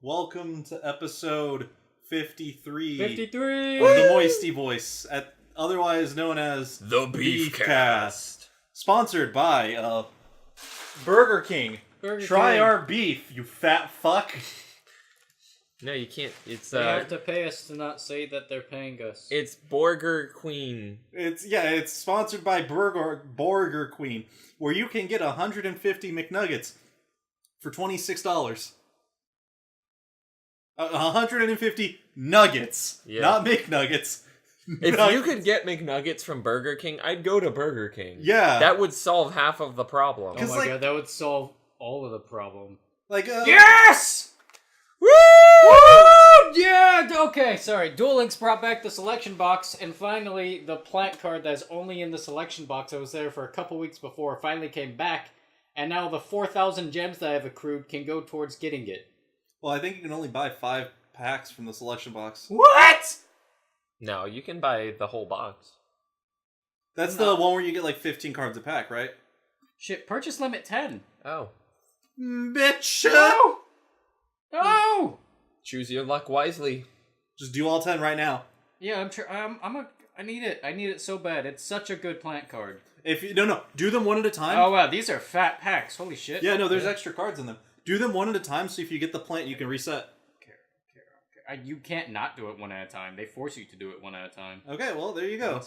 Welcome to episode 53, 53 of the MoistyVoice, otherwise known as the BeefCast. Sponsored by Burger King. Try our beef, you fat fuck. No, you can't. It's They have to pay us to not say that they're paying us. It's Burger Queen. It's sponsored by Burger Queen, where you can get 150 McNuggets for $26. 150 nuggets, not McNuggets. If you could get McNuggets from Burger King, I'd go to Burger King. Yeah. That would solve half of the problem. Oh my god, that would solve all of the problem. Yes! Woo! Yeah! Okay, sorry. Duel Links brought back the selection box, and finally, the plant card that's only in the selection box that was there for a couple weeks before finally came back, and now the 4,000 gems that I've accrued can go towards getting it. Well, I think you can only buy 5 packs from the selection box. What?! No, you can buy the whole box. That's the one where you get like 15 cards a pack, right? Shit, purchase limit 10. Oh. Bitch! No! No! Choose your luck wisely. Just do all 10 right now. Yeah, I'm sure. I need it. I need it so bad. It's such a good plant card. Do them one at a time. Oh wow, these are fat packs. Holy shit. Yeah, no, there's extra cards in them. Do them one at a time, so if you get the plant, you can reset. You can't not do it one at a time. They force you to do it one at a time. Okay, well, there you go.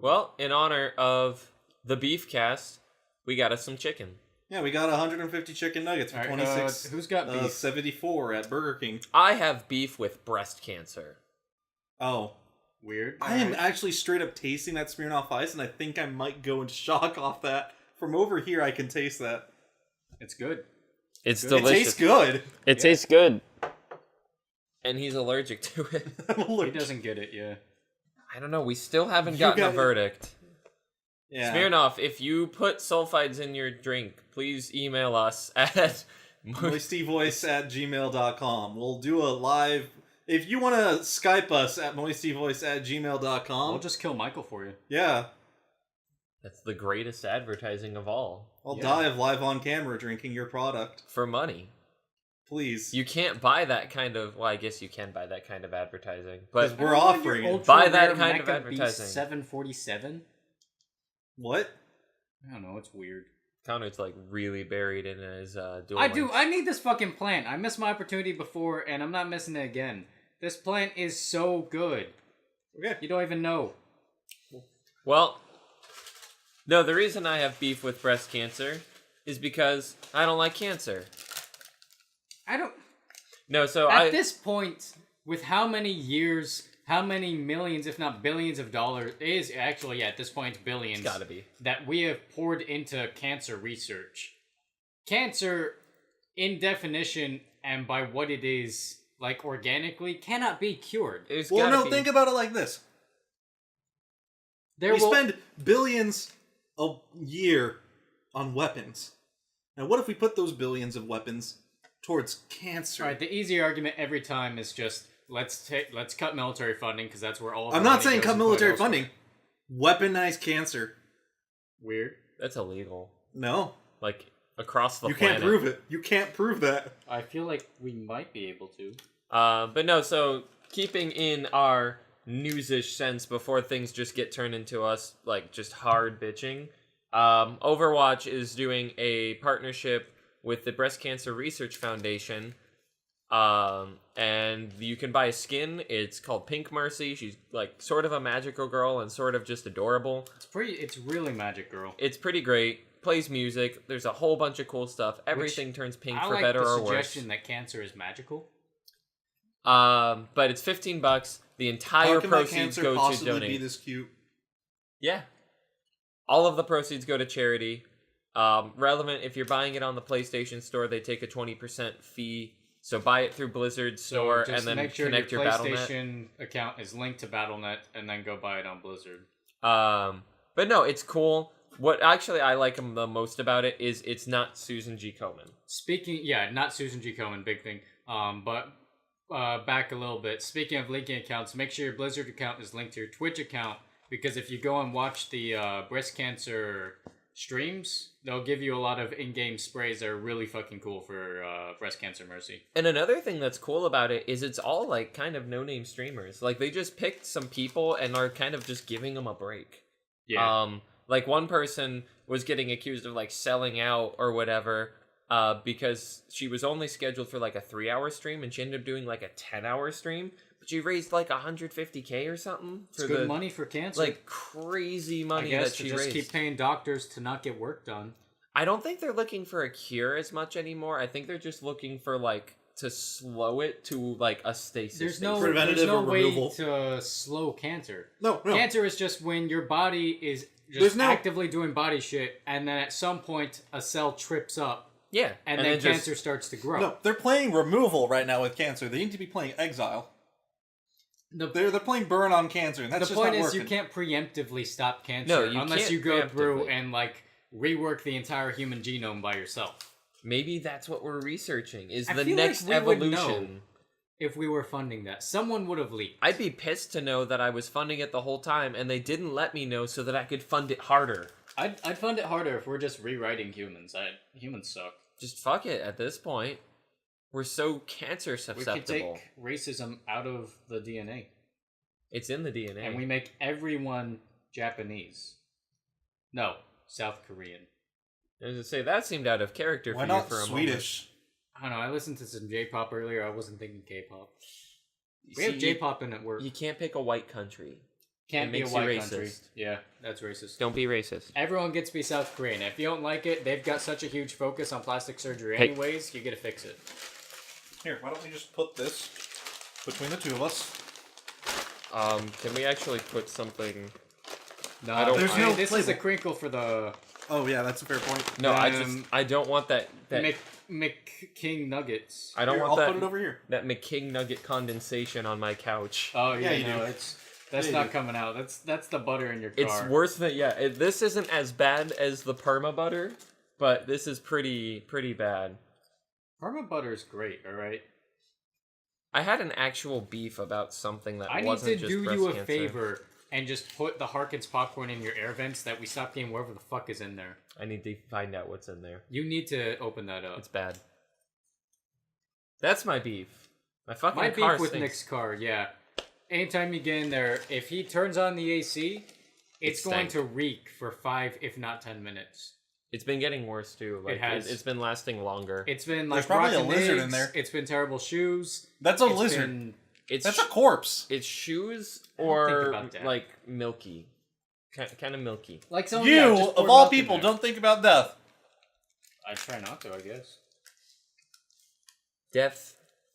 Well, in honor of the BeefCast, we got us some chicken. Yeah, we got 150 chicken nuggets for 26. Who's got beef? 74 at Burger King. I have beef with breast cancer. Oh. Weird. I am actually straight up tasting that Smirnoff Ice, and I think I might go into shock off that. From over here, I can taste that. It's good. It's delicious. It tastes good. It tastes good. And he's allergic to it. He doesn't get it, yeah. I don't know. We still haven't gotten a verdict. Yeah. Smirnoff, if you put sulfides in your drink, please email us at MoistyVoice@gmail.com. We'll do a live... If you want to Skype us at MoistyVoice@gmail.com... We'll just kill Michael for you. Yeah. That's the greatest advertising of all. I'll die of live on camera drinking your product. For money. Please. You can't buy that kind of... Well, I guess you can buy that kind of advertising. But we're offering it. Buy that kind of advertising. 747? What? I don't know, it's weird. Connor's like really buried in his dual I need this fucking plant. I missed my opportunity before, and I'm not missing it again. This plant is so good. Okay. You don't even know. Well, no, the reason I have beef with breast cancer is because I don't like cancer. At this point, with how many years, how many millions, if not billions of dollars, at this point, it's billions. It's gotta be. That we have poured into cancer research. Cancer, in definition, and by what it is, like organically, cannot be cured. Think about it like this. We spend billions a year on weapons. Now, what if we put those billions of weapons towards cancer? All right, the easy argument every time is just let's cut military funding because that's where all. Of I'm not saying cut military funding. Weaponize cancer. Weird. That's illegal. No. Like across the planet. You can't prove it. You can't prove that. I feel like we might be able to. But no. So keeping in our newsish sense before things just get turned into us like just hard bitching. Overwatch is doing a partnership with the Breast Cancer Research Foundation, and you can buy a skin. It's called Pink Mercy. She's like sort of a magical girl and sort of just adorable. It's really magic girl. It's pretty great. Plays music. There's a whole bunch of cool stuff. Everything turns pink for better or worse. I like the suggestion that cancer is magical. But it's $15. The entire proceeds go to donate. Be this cute? Yeah. All of the proceeds go to charity. Relevant, if you're buying it on the PlayStation Store, they take a 20% fee. So buy it through Blizzard's store and then make sure connect your PlayStation account is linked to Battle.net and then go buy it on Blizzard. But no, it's cool. What actually I like the most about it is it's not Susan G. Komen. Not Susan G. Komen, big thing. But back a little bit. Speaking of linking accounts, make sure your Blizzard account is linked to your Twitch account, because if you go and watch the breast cancer streams, they'll give you a lot of in-game sprays that are really fucking cool for breast cancer mercy. And another thing that's cool about it is it's all like kind of no-name streamers. Like they just picked some people and are kind of just giving them a break. Yeah. Like one person was getting accused of like selling out or whatever because she was only scheduled for like a 3-hour stream and she ended up doing like a 10-hour stream. But she raised like 150K or something. It's good money for cancer. Like crazy money that she to just raised. keep paying doctors to not get work done. I don't think they're looking for a cure as much anymore. I think they're just looking for like to slow it to like a stasis. There's no way removal. to slow cancer. No. Cancer is just when your body is just actively doing body shit, and then at some point a cell trips up. Yeah, and then cancer starts to grow. No, they're playing removal right now with cancer. They need to be playing exile. They're playing burn on cancer, and that's just not working. The point is, you can't preemptively stop cancer unless you go through and like rework the entire human genome by yourself. Maybe that's what we're researching. Is the next evolution? If we were funding that, someone would have leaked. I'd be pissed to know that I was funding it the whole time, and they didn't let me know so that I could fund it harder. I'd fund it harder if we're just rewriting humans. Humans suck. Just fuck it at this point. We're so cancer susceptible. We could take racism out of the DNA. It's in the DNA. And we make everyone Japanese. No, South Korean. I was gonna say, that seemed out of character for you for a Swedish? moment. I don't know, I listened to some J-pop earlier, I wasn't thinking K-pop. We have J-pop in at work. You can't pick a white country. Can't be a white country. Yeah, that's racist. Don't be racist. Everyone gets to be South Korean. If you don't like it, they've got such a huge focus on plastic surgery anyways, you gotta fix it. Here, why don't we just put this between the two of us? Can we actually put something... No, I don't... This is a crinkle for the... Oh, yeah, that's a fair point. No, I don't want that... McKing nuggets. I don't want I'll that... put it over here. That McKing nugget condensation on my couch. Oh, yeah, you do. That's not coming out. That's the butter in your car. It's worse than... Yeah, this isn't as bad as the Perma butter, but this is pretty bad. Perma butter is great, alright? I had an actual beef about something that wasn't just I need to do you a cancer. favor and just put the Harkins popcorn in your air vents that we stop getting whatever the fuck is in there. I need to find out what's in there. You need to open that up. It's bad. That's my beef. My fucking My car beef with stinks. Nick's car, yeah. Anytime you get in there, if he turns on the AC, it's going to reek for 5, if not 10 minutes. It's been getting worse too. Like, it has. It's been lasting longer. It's been like There's probably a rotten lizard eggs, in there. It's been terrible shoes. That's a lizard. That's a corpse. It's shoes think or about that. like milky, kind of milky. Like someone, You, just of pour all milk in people, there. don't think about death. I try not to, I guess. Death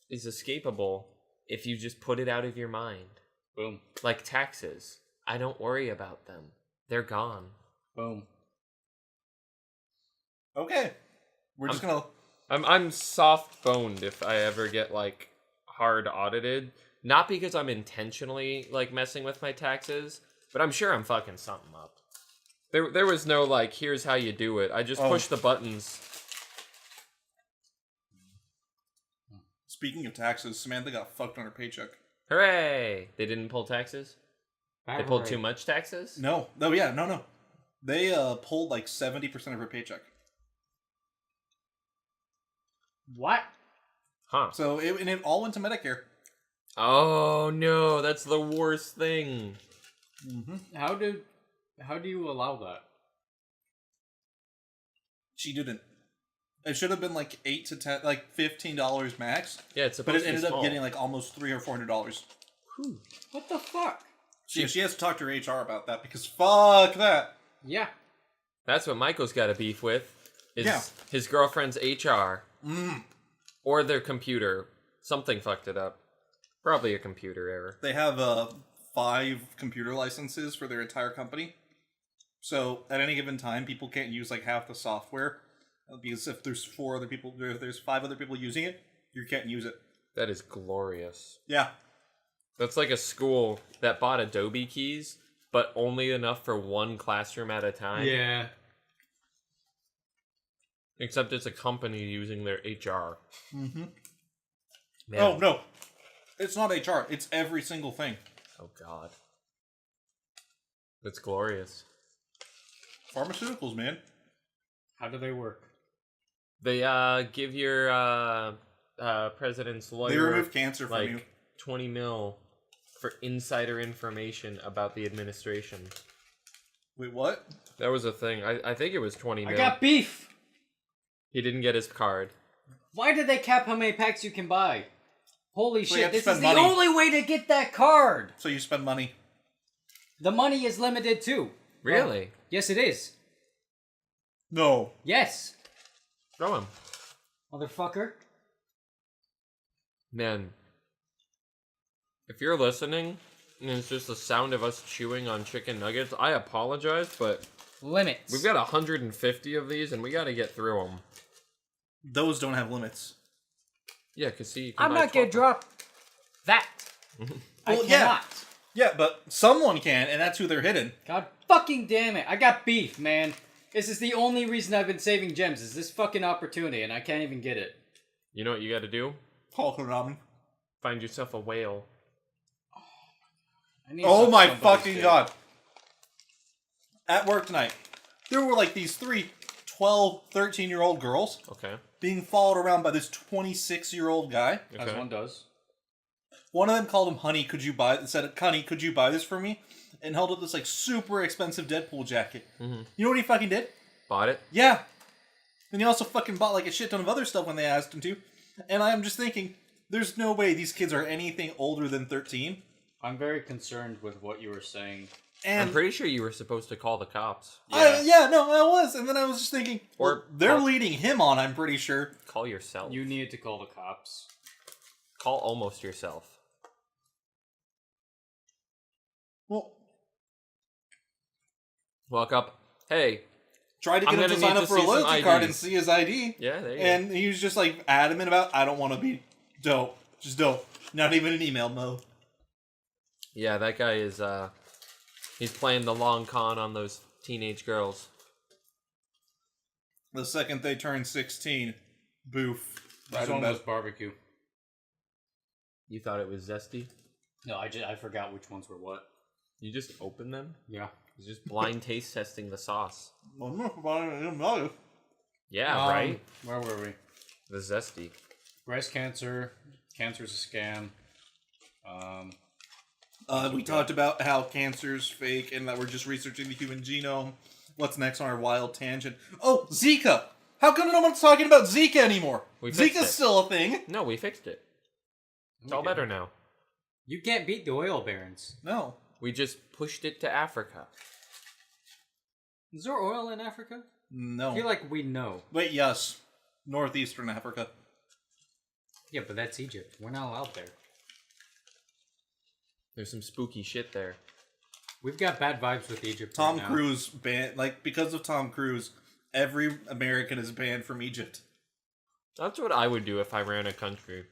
is escapable if you just put it out of your mind. Boom. Like taxes. I don't worry about them. They're gone. Boom. Okay. We're just gonna... I'm soft-boned if I ever get, like, hard audited. Not because I'm intentionally, like, messing with my taxes, but I'm sure I'm fucking something up. There was no, like, here's how you do it. I just push the buttons. Speaking of taxes, Samantha got fucked on her paycheck. Hooray! They didn't pull taxes? They pulled too much taxes? No. No. They pulled like 70% of her paycheck. What? Huh. So it all went to Medicare. Oh no, that's the worst thing. Mm-hmm. How do you allow that? She didn't. It should have been like $8 to $10, like $15 max. Yeah, it's but supposed it to be ended small. up getting like almost $300 or $400. What the fuck? She has to talk to her HR about that because fuck that. Yeah. That's what Michael's got a beef with. Is Yeah. his girlfriend's HR. Or their computer. Something fucked it up. Probably a computer error. They have 5 computer licenses for their entire company. So at any given time, people can't use like half the software. Because if there's 5 other people using it, you can't use it. That is glorious. Yeah. That's like a school that bought Adobe keys, but only enough for one classroom at a time. Yeah. Except it's a company using their HR. Mm-hmm. Man. Oh, no. It's not HR. It's every single thing. Oh, God. That's glorious. Pharmaceuticals, man. How do they work? They give your president's lawyer They remove cancer from like you. 20 mil for insider information about the administration. Wait, what? That was a thing. I think it was 20 mil. I got beef! He didn't get his card. Why did they cap how many packs you can buy? Holy So you shit, have to this is spend the money. only way to get that card! So you spend money. The money is limited too. Really? Yes, it is. No. Yes. Throw him. Motherfucker. Man. If you're listening, and it's just the sound of us chewing on chicken nuggets, I apologize, but Limits. we've got 150 of these, and we gotta get through them. Those don't have limits. Yeah, because see, you can I'm buy not gonna 12. drop that. I Well, cannot. yeah. Yeah, but someone can, and that's who they're hitting. God fucking damn it. I got beef, man. This is the only reason I've been saving gems, is this fucking opportunity, and I can't even get it. You know what you gotta do? Hulk Hogan. Find yourself a whale. I need Oh some- my somebody's fucking dick. god. At work tonight, there were like these 3 12, 13-year-old girls Okay. being followed around by this 26-year-old guy. As Okay. one does. One of them called him Honey, could you buy this for me? And held up this like super expensive Deadpool jacket. Mm-hmm. You know what he fucking did? Bought it? Yeah. And he also fucking bought like a shit ton of other stuff when they asked him to. And I'm just thinking, there's no way these kids are anything older than 13. I'm very concerned with what you were saying. And I'm pretty sure you were supposed to call the cops. I was. And then I was just thinking, Or they're call- leading him on, I'm pretty sure. Call yourself. You needed to call the cops. Call almost yourself. Well, Walk up. Hey. try to get I'm him to gonna sign need up to for a see some loyalty card and IDs. see his ID. Yeah, there you And he was just like adamant about, I don't want to be dope. Just dope. Not even an email, Mo. Yeah, that guy is, he's playing the long con on those teenage girls. The second they turn 16, boof. This Right one in bed. was barbecue. You thought it was zesty? No, I forgot which ones were what. You just open them? Yeah. He's just blind taste testing the sauce. Well, I'm not buying it, I don't know. Yeah, right? Where were we? The zesty. Breast cancer. Cancer's a scam. We talked about how cancer's fake and that we're just researching the human genome. What's next on our wild tangent? Oh, Zika! How come no one's talking about Zika anymore? We fixed Zika's it. still a thing. No, we fixed it. It's all Okay. better now. You can't beat the oil barons. No. We just pushed it to Africa. Is there oil in Africa? No. I feel like we know. Wait, yes. Northeastern Africa. Yeah, but that's Egypt. We're not allowed there. There's some spooky shit there. We've got bad vibes with Egypt. Tom right now. Cruise banned, like, because of Tom Cruise, every American is banned from Egypt. That's what I would do if I ran a country.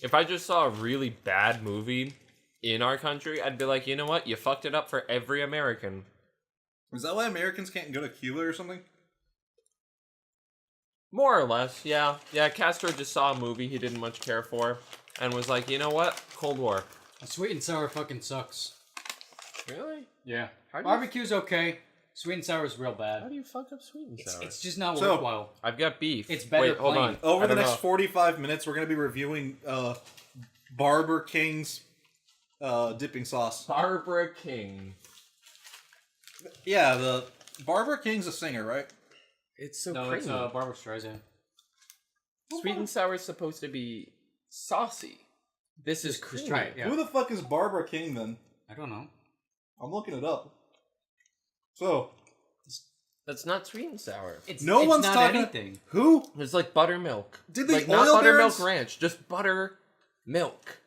If I just saw a really bad movie in our country, I'd be like, you know what? You fucked it up for every American. Is that why Americans can't go to Cuba or something? More or less, yeah. Yeah, Castro just saw a movie he didn't much care for and was like, you know what? Cold War. Sweet and sour fucking sucks. Really? Yeah. How do you- Barbecue's okay. Sweet and sour is real How bad. do you fuck up sweet and sour? It's just not So- worthwhile. I've got beef. It's better Wait, hold plain. on. Over I the don't next know. 45 minutes, we're going to be reviewing Barber King's dipping sauce. Barbara King. Yeah, the Barber King's a singer, right? It's so No, creamy. it's Barbara Streisand. Sweet and sour is supposed to be saucy. This is creamy. Just try it, yeah. Who the fuck is Barbara King then? I don't know. I'm looking it up. So, That's not sweet and sour. It's no it's one's not talking. anything. Who? It's like buttermilk. Did the like not oil buttermilk barons- ranch, just buttermilk.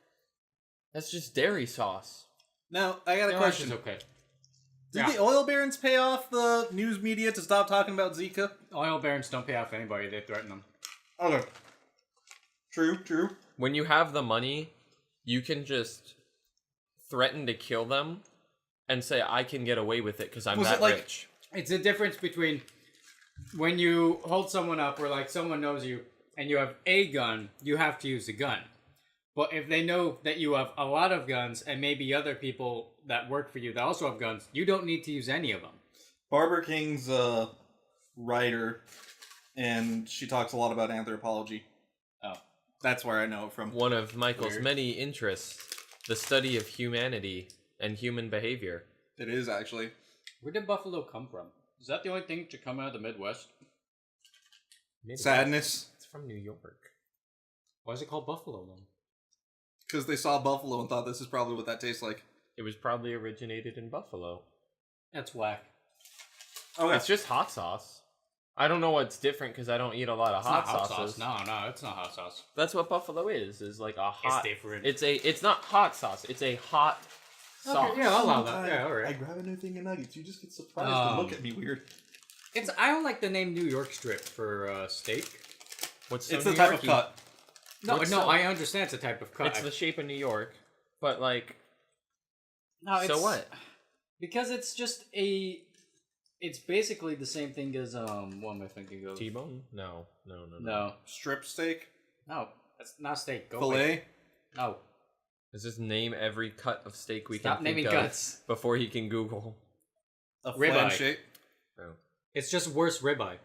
That's just dairy sauce. Now, I got a The question. is okay. Did Yeah. the oil barons pay off the news media to stop talking about Zika? Oil barons don't pay off anybody. They threaten them. Okay. True. When you have the money, you can just threaten to kill them and say, I can get away with it because I'm Was that it like- rich. It's the difference between when you hold someone up or like someone knows you and you have a gun, you have to use a gun. But if they know that you have a lot of guns and maybe other people that work for you that also have guns, you don't need to use any of them. Barbara King's a writer, and she talks a lot about anthropology. Oh. That's where I know it from. One of Michael's Weird. many interests, the study of humanity and human behavior. It is, actually. Where did buffalo come from? Is that the only thing to come out of the Midwest? Sadness. It's from New York. Why is it called buffalo then? Because they saw buffalo and thought this is probably what that tastes like. It was probably originated in Buffalo. That's whack. Okay. It's just hot sauce. I don't know what's different because I don't eat a lot of hot sauces. Sauce. No, it's not hot sauce. That's what buffalo is like a hot. It's different. It's not hot sauce. It's a hot sauce. Okay, yeah, I'll allow that. Yeah, I alright. grab a new thing of nuggets. You just get surprised and look at me weird. I don't like the name New York strip for steak. What's so It's the New type of Yorky? cut. No, What's no, so- I understand it's a type of cut. It's the shape of New York, but like, No, so what? Because it's just a. It's basically the same thing as what am I thinking of? T-bone? No. No, Strip steak. no, that's not steak. Go away. Filet. No, Let's just name every cut of steak we stop can naming think of cuts. before he can Google. A Ribeye. flan shape. Oh. It's just worse ribeye.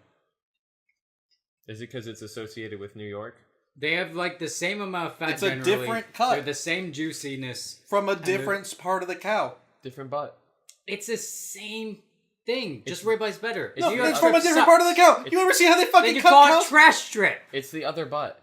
Is it because it's associated with New York? They have like the same amount of fat. It's a generally. different cut. They're the same juiciness. From a different part of the cow. Different butt. It's the same thing. Just ribeye's better. No, New York it's from a strip different sucks. part of the cow. You ever see how they Then fucking you cut call cows? it trash strip. It's the other butt.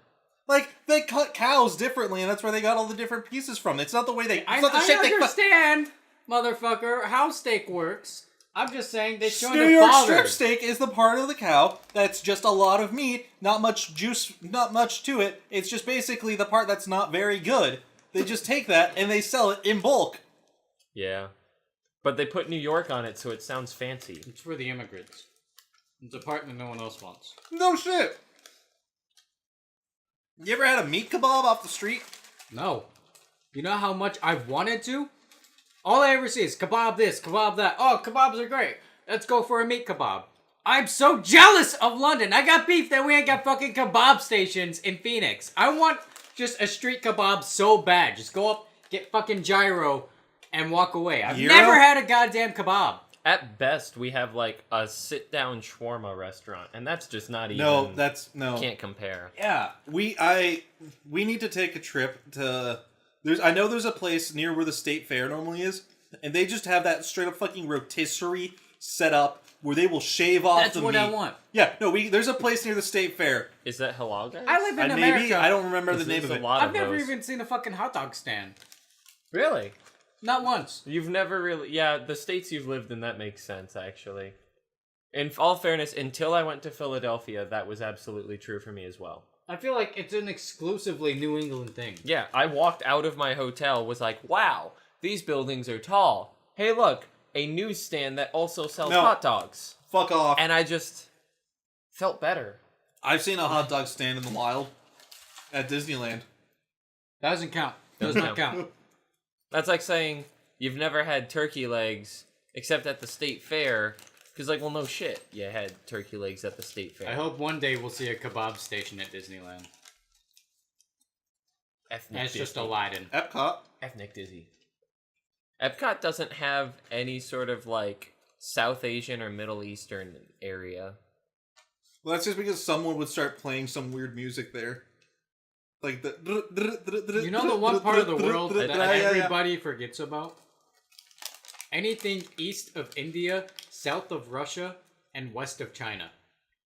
Like, they cut cows differently, and that's where they got all the different pieces from. It's not the way they... It's I not the shape they cut. understand, motherfucker, how steak works. I'm just saying they shouldn't New have York bothered. strip steak is the part of the cow that's just a lot of meat, not much juice, not much to it. It's just basically the part that's not very good. They just take that and they sell it in bulk. Yeah. But they put New York on it, so it sounds fancy. It's for the immigrants. It's a part that no one else wants. No shit. You ever had a meat kebab off the street? No. You know how much I've wanted to? All I ever see is kebab this, kebab that. Oh, kebabs are great. Let's go for a meat kebab. I'm so jealous of London. I got beef that we ain't got fucking kebab stations in Phoenix. I want just a street kebab so bad. Just go up, get fucking gyro, and walk away. I've Gyro? never had a goddamn kebab. At best, we have like a sit-down shawarma restaurant, and that's just not even. No, that's no. Can't compare. Yeah, we need to take a trip to. I know there's a place near where the state fair normally is, and they just have that straight up fucking rotisserie set up where they will shave off That's the what meat. I want. Yeah, no, there's a place near the state fair. Is that halal, guys? I live in And America. maybe I don't remember the name There's of a it. lot I've of never those. even seen a fucking hot dog stand. Really? Not once. You've never really... Yeah, the states you've lived in, that makes sense, actually. In all fairness, until I went to Philadelphia, that was absolutely true for me as well. I feel like it's an exclusively New England thing. Yeah, I walked out of my hotel, was like, wow, these buildings are tall. Hey, look, a newsstand that also sells No. hot dogs. Fuck off. And I just felt better. I've seen a hot dog stand in the wild at Disneyland. That doesn't count. Does not count. That's like saying you've never had turkey legs except at the state fair. Because, like, well, no shit. You had turkey legs at the state fair. I hope one day we'll see a kebab station at Disneyland. Ethnic That's just Disney. Aladdin. Epcot. Ethnic Disney. Epcot doesn't have any sort of, like, South Asian or Middle Eastern area. Well, that's just because someone would start playing some weird music there. Like the... You know the one part of the world that Yeah, yeah, yeah. everybody forgets about? Anything east of India, south of Russia, and west of China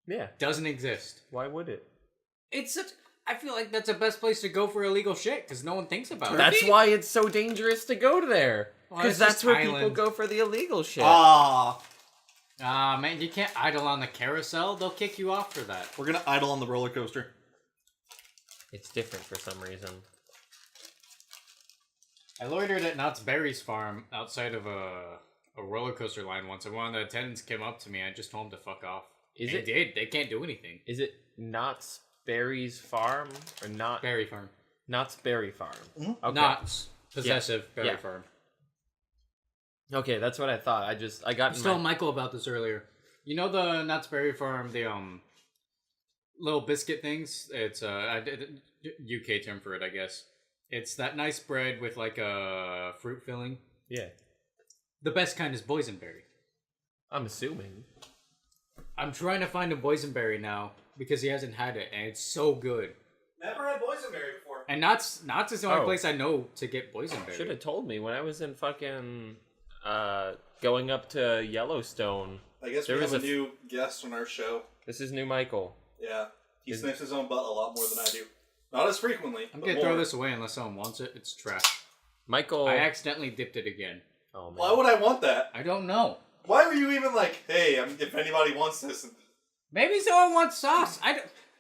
Yeah. doesn't exist. Why would it? It's such... I feel like that's the best place to go for illegal shit, because no one thinks about it. That's why it's so dangerous to go there. Well, Because it's that's just where island. people go for the illegal shit. Ah, Man, you can't idle on the carousel. They'll kick you off for that. we're gonna idle on the roller coaster. It's different for some reason. I loitered at Knott's Berry's farm outside of a roller coaster line once, and one of the attendants came up to me. I just told him to fuck off. Is They it- did. They can't do anything. Is it Knott's Berry's Farm? Or not Berry farm. Knott's Berry Farm? Mhm. Okay. Knott's. Possessive Berry Yeah. farm. Okay, that's what I thought. I got I in was my... telling Michael about this earlier. You know the Knott's Berry farm, the little biscuit things? It's a UK term for it, I guess. It's that nice bread with like a fruit filling. Yeah. The best kind is boysenberry. I'm assuming. I'm trying to find a boysenberry now because he hasn't had it, and it's so good. Never had boysenberry before. And Knott's is the only place I know to get boysenberry. Should have told me when I was in fucking going up to Yellowstone. I guess we have a new guest on our show. This is new Michael. Yeah, he sniffs his own butt a lot more than I do. Not as frequently. I'm gonna throw this away unless someone wants it. It's trash. Michael. I accidentally dipped it again. Oh man. Why would I want that? I don't know. Why were you even like, hey, if anybody wants this? Maybe someone wants sauce.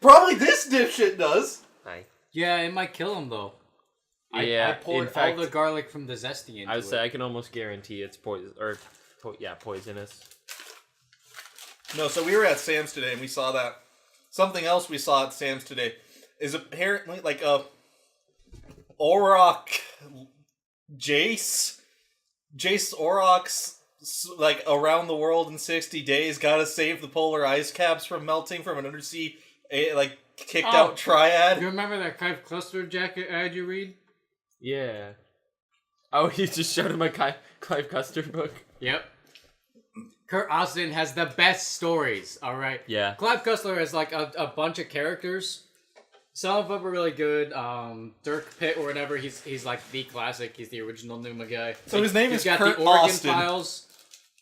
Probably this dipshit does. Hi. Yeah, it might kill him though. Yeah, I poured in fact, all the garlic from the zesty into it. I would say I can almost guarantee it's poisonous. No, so we were at Sam's today and we saw that. Something else we saw at Sam's today is apparently like a Auroch Jace Auroch's like around the world in 60 days, gotta save the polar ice caps from melting from an undersea kicked out triad. You remember that Clive Cluster jacket ad you read? Yeah. Oh, he just showed him a Clive Custer book. Yep. Kurt Austin has the best stories, alright? Yeah. Clive Cussler has like a bunch of characters. Some of them are really good. Dirk Pitt or whatever, he's like the classic. He's the original Numa guy. So his name is got Kurt the Oregon Austin. Files.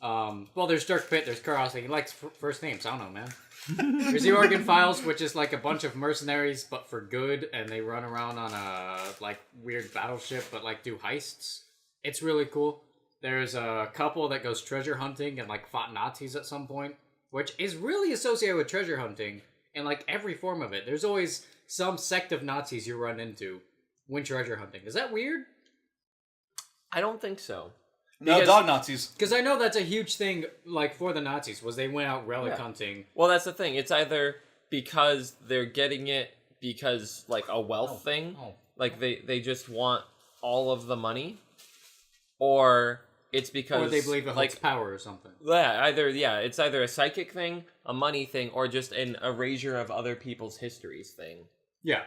Well, there's Dirk Pitt, there's Kurt Austin. He likes first names, I don't know, man. There's the Oregon Files, which is like a bunch of mercenaries, but for good, and they run around on a like weird battleship, but like do heists. It's really cool. There's a couple that goes treasure hunting and like fought Nazis at some point, which is really associated with treasure hunting in like every form of it. There's always some sect of Nazis you run into when treasure hunting. Is that weird? I don't think so. No, dog Nazis. Because I know that's a huge thing, like, for the Nazis, was they went out relic hunting. Well, that's the thing. It's either because they're getting it because, like, a wealth thing. Like, they just want all of the money. Or it's because... Or they believe it holds power or something. Yeah, it's either a psychic thing, a money thing, or just an erasure of other people's histories thing. Yeah.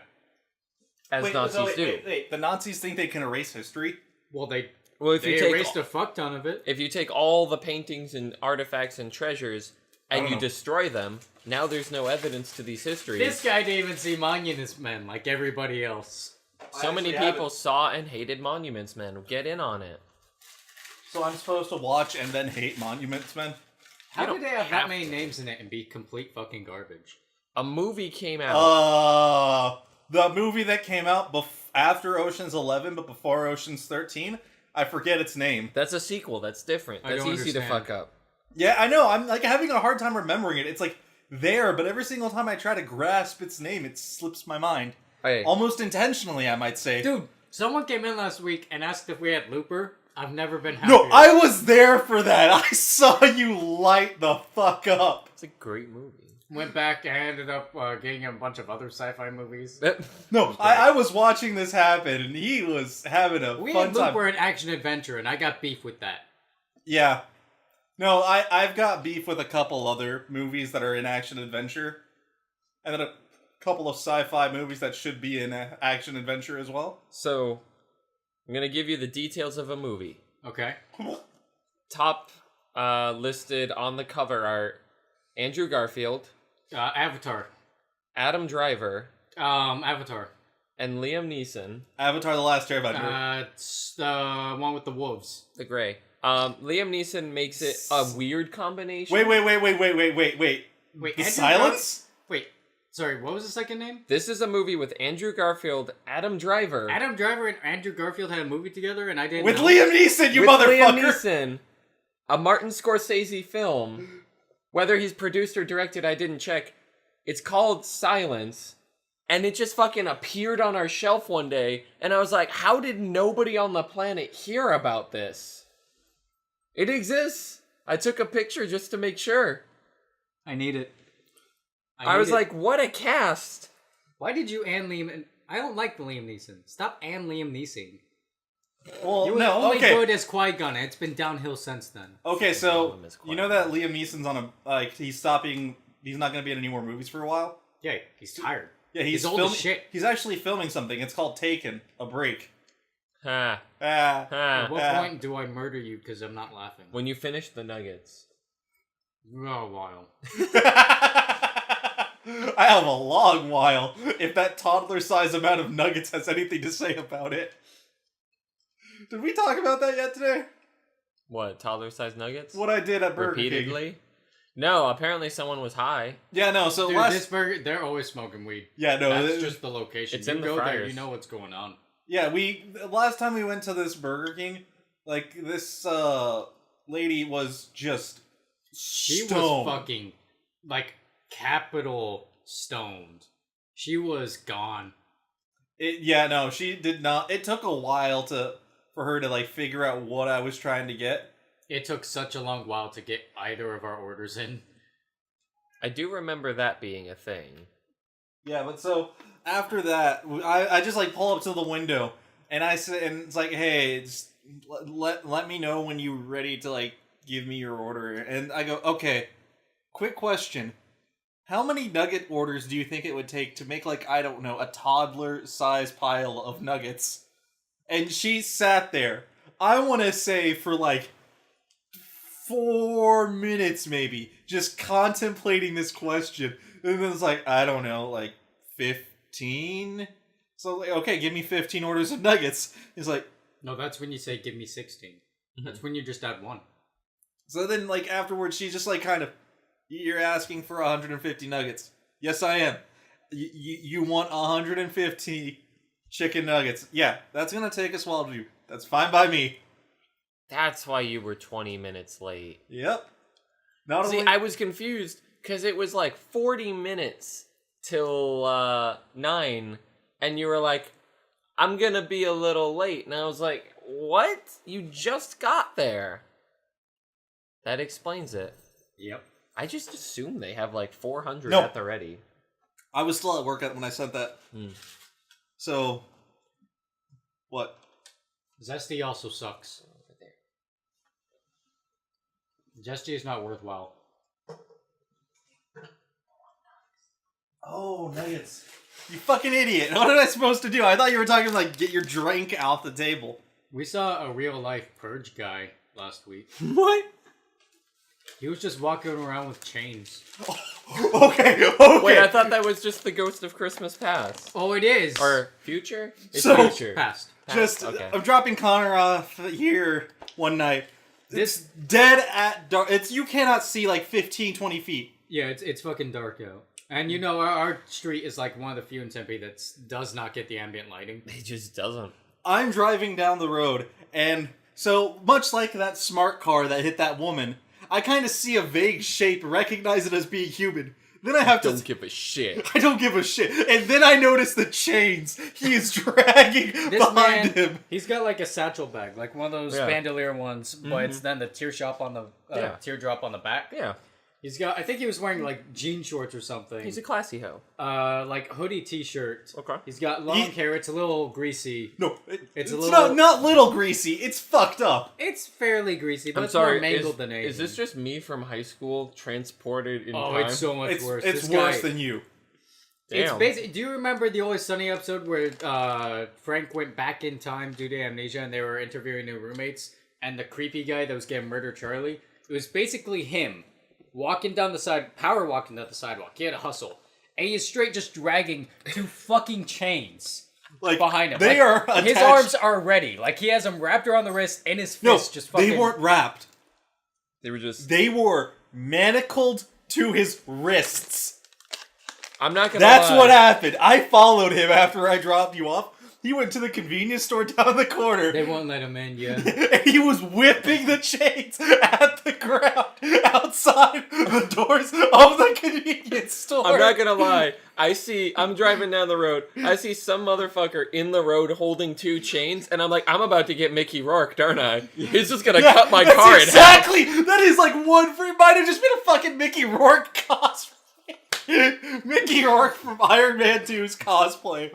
As Nazis do. Wait. The Nazis think they can erase history? Well, they if you take erased a fuck ton of it. If you take all the paintings and artifacts and treasures and you destroy them, now there's no evidence to these histories. This guy didn't even see Monuments Men like everybody else. So many people saw and hated Monuments Men. Get in on it. So I'm supposed to watch and then hate Monuments Men? How did they have that many names in it and be complete fucking garbage? A movie came out. The movie that came out after Ocean's 11 but before Ocean's 13? I forget its name. That's a sequel. That's different. That's easy to fuck up. Yeah, I know. I'm like having a hard time remembering it. It's like there, but every single time I try to grasp its name, it slips my mind. Hey. Almost intentionally, I might say. Dude, someone came in last week and asked if we had Looper. I've never been happier. No, I was there for that. I saw you light the fuck up. It's a great movie. Went back and ended up getting him a bunch of other sci-fi movies. No, I was watching this happen, and he was having a We fun had time. Looper an action adventure, and I got beef with that. Yeah. No, I've got beef with a couple other movies that are in action adventure, and then a couple of sci-fi movies that should be in action adventure as well. So, I'm gonna give you the details of a movie. Okay. Top listed on the cover art: Andrew Garfield, Avatar. Adam Driver, Avatar. and Liam Neeson. Avatar: The Last Airbender. It's the one with the wolves. The gray. Liam Neeson makes it a weird combination. Wait. Wait, The Andrew silence? Wait, sorry, what was the second name? This is a movie with Andrew Garfield, Adam Driver. Adam Driver and Andrew Garfield had a movie together, and I didn't With know. Liam Neeson, you with motherfucker! Liam Neeson, a Martin Scorsese film. Whether he's produced or directed, I didn't check. It's called Silence, and it just fucking appeared on our shelf one day, and I was like, how did nobody on the planet hear about this? It exists. I took a picture just to make sure. I need it. I was like, what a cast. why did you and Liam... I don't like the Liam Neeson. Stop and Liam Neeson. Well, You were no, only okay. good as Qui-Gon, and it's been downhill since then. Okay, so, Miss you know that Liam Neeson's on he's stopping, he's not gonna be in any more movies for a while? Yeah, he's tired. Yeah, He's old as shit. He's actually filming something. It's called Taken, a break. Ha. Ah. Ha. At what point do I murder you because I'm not laughing? When you finish the nuggets. Oh, while. I have a long while, if that toddler-sized amount of nuggets has anything to say about it. Did we talk about that yet today? What, toddler-sized nuggets? What I did at Burger Repeatedly? King. No, apparently someone was high. Yeah, no, so Dude, last... this burger, they're always smoking weed. Yeah, no. That's just the location. It's you in the go there, fryers. you know what's going on. Yeah, last time we went to this Burger King, like, this, lady was just She stoned. was fucking, like, capital stoned. She was gone. Yeah, no, she did not. It took a while for her to, like, figure out what I was trying to get. It took such a long while to get either of our orders in. I do remember that being a thing. Yeah, but so after that, I just like pull up to the window and I say, and it's like, hey, just let me know when you're ready to like give me your order. And I go, okay, quick question. How many nugget orders do you think it would take to make like, I don't know, a toddler size pile of nuggets? And she sat there, I want to say for like 4 minutes maybe, just contemplating this question. And then it's like, I don't know, like 15? So, like, okay, give me 15 orders of nuggets. He's like, No, that's when you say, give me 16. That's when you just add one. so then, like, afterwards, she's just like, kind of, you're asking for 150 nuggets. Yes, I am. You want 150 chicken nuggets. Yeah, that's gonna take us a while to do. That's fine by me. That's why you were 20 minutes late. Yep. Not See, only... I was confused because it was like 40 minutes till 9, and you were like, I'm gonna be a little late. And I was like, what? You just got there. That explains it. Yep. I just assume they have like 400 No. at the ready. I was still at work when I sent that. So, what? Zesty also sucks. Zesty is not worthwhile. Oh, nuggets. You fucking idiot. What am I supposed to do? I thought you were talking like get your drink off the table. We saw a real life purge guy last week. What? He was just walking around with chains. Okay. Wait, I thought that was just the Ghost of Christmas Past. Oh, it is. Or future? It's So- future. Past. Just, Okay. I'm dropping Connor off here one night. It's dead at dark. You cannot see like 15, 20 feet. Yeah, it's fucking dark out. And you know, our street is like one of the few in Tempe that does not get the ambient lighting. It just doesn't. I'm driving down the road, and so much like that smart car that hit that woman, I kind of see a vague shape, recognize it as being human. Then I have to... Don't give a shit. I don't give a shit. And then I notice the chains he is dragging behind him. He's got like a satchel bag, like one of those bandolier ones, but it's then the teardrop on the back. Yeah. He's got, I think he was wearing like jean shorts or something. He's a classy hoe. Like hoodie t-shirt. Okay. He's got long hair. It's a little greasy. No, It's it's a little- not little greasy. It's fucked up. It's fairly greasy, but I'm it's sorry. more mangled than anything. Is this just me from high school transported in Oh, time? it's so much It's worse. it's This worse guy- than you. It's Damn. basically. Do you remember the Always Sunny episode where Frank went back in time due to amnesia and they were interviewing their roommates and the creepy guy that was getting murdered, Charlie? It was basically him walking down the power walking down the sidewalk. He had a hustle, and he is straight just dragging 2 fucking chains Like behind him. They Like, are his attached- arms are ready. Like he has them wrapped around the wrist and his fists just fucking. They weren't wrapped. They were just... They were manacled to his wrists. I'm not gonna That's lie. what happened. I followed him after I dropped you off. He went to the convenience store down the corner. They won't let him in. Yeah. And he was whipping the chains at the ground outside the doors of the convenience store. I'm not gonna lie. I'm driving down the road. I see some motherfucker in the road holding 2 chains, and I'm like, I'm about to get Mickey Rourke, aren't I? He's just gonna cut my that's car exactly. in half. That is like one for. It might have just been a fucking Mickey Rourke cosplay. Mickey Rourke from Iron Man 2's cosplay.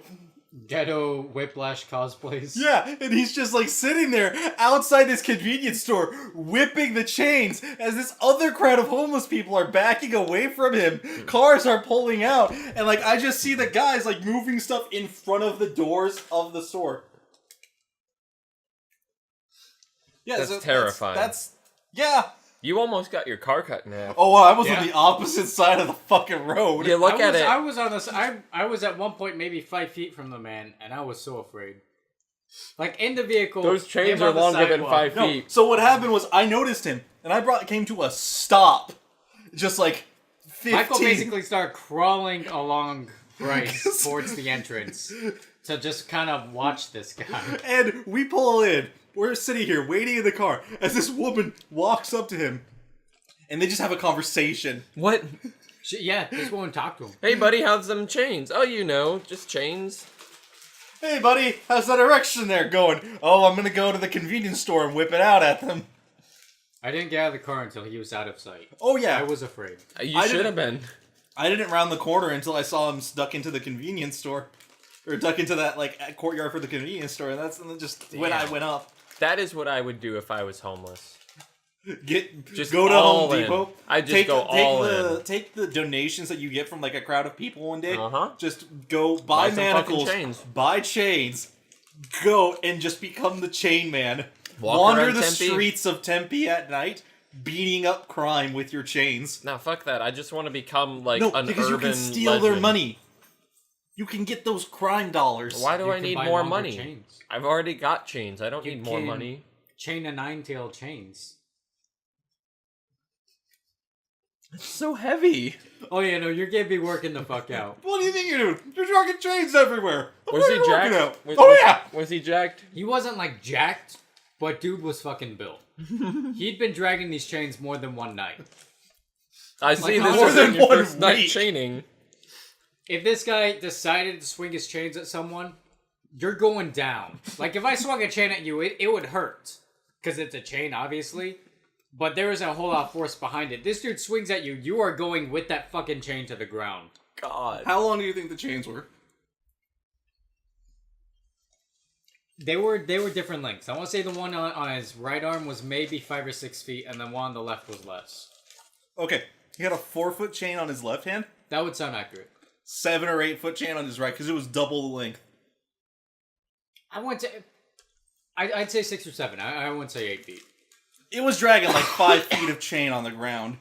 Ghetto Whiplash cosplays. Yeah, and he's just like sitting there outside this convenience store, whipping the chains as this other crowd of homeless people are backing away from him. Cars are pulling out, and like I just see the guys like moving stuff in front of the doors of the store. Yeah, That's so terrifying. That's yeah. You almost got your car cut in half. Oh, I was Yeah. on the opposite side of the fucking road. You look at it. I was on this. I was at one point maybe 5 feet from the man, and I was so afraid. Like in the vehicle. Those chains him are on the longer than sidewalk. 5 No, feet. so what happened was I noticed him, and came to a stop. Just like 15. Michael basically started crawling along Bryce towards the entrance to just kind of watch this guy. And we pull in. We're sitting here waiting in the car as this woman walks up to him, and they just have a conversation. What? Yeah, this woman talked to him. Hey, buddy, how's them chains? Oh, you know, just chains. Hey, buddy, how's that erection there going? Oh, I'm gonna go to the convenience store and whip it out at them. I didn't get out of the car until he was out of sight. Oh yeah, I was afraid. You should have been. I didn't round the corner until I saw him duck into the convenience store, or duck into that courtyard for the convenience store, and that's just when I went up. That is what I would do if I was homeless. Just go to all Home in. Depot. I just go all in. Take the donations that you get from like a crowd of people one day. Uh-huh. Just go buy Buy some fucking manacles, chains. buy chains, go and just become the chain man. Walk Wander around the Tempe. streets of Tempe at night, beating up crime with your chains. Nah, fuck that. I just want to become like No, an because urban you can steal legend. their money. You can get those crime dollars. Why do You I can need buy more longer money? chains. I've already got chains. I don't You need more can money. Chain a 9-tail chains. It's so heavy. Oh yeah, no, you're gonna be working the fuck out. What do you think you're doing? You're drugging chains everywhere. Was What he are you working jacked? out? Oh yeah. Was he jacked? He wasn't like jacked, but dude was fucking built. He'd been dragging these chains more than one night. I see this more is than your one first night week. chaining. If this guy decided to swing his chains at someone, you're going down. Like if I swung a chain at you, it would hurt. Because it's a chain, obviously. But there isn't a whole lot of force behind it. This dude swings at you, you are going with that fucking chain to the ground. God. How long do you think the chains were? They were different lengths. I want to say the one on his right arm was maybe 5 or 6 feet, and the one on the left was less. Okay, he had a 4-foot chain on his left hand, That would sound accurate. 7 or 8 foot chain on his right, because it was double the length. I wouldn't say... I'd say 6 or 7. I wouldn't say 8 feet. It was dragging like 5 feet of chain on the ground.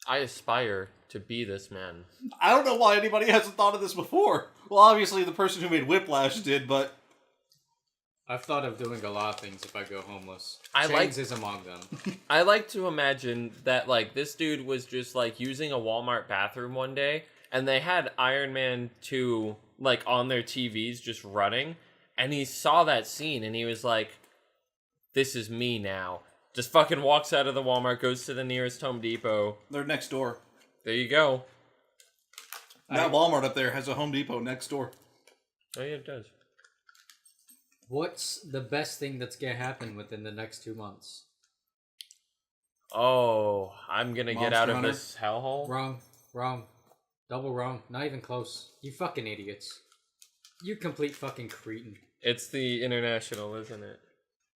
I aspire to be this man. I don't know why anybody hasn't thought of this before. Well, obviously the person who made Whiplash did, but I've thought of doing a lot of things if I go homeless. I like- Chains is among them. I like to imagine that like this dude was just like using a Walmart bathroom one day and they had Iron Man 2 like on their TVs just running and he saw that scene and he was like, this is me now. Just fucking walks out of the Walmart, goes to the nearest Home Depot. they're next door. There you go. That Walmart up there has a Home Depot next door. Oh yeah, it does. What's the best thing that's gonna happen within the next 2 months? Oh, I'm gonna get Monster out of Hunter? this hellhole. Wrong. Double wrong. Not even close. You fucking idiots. You complete fucking cretin. It's the international, isn't it?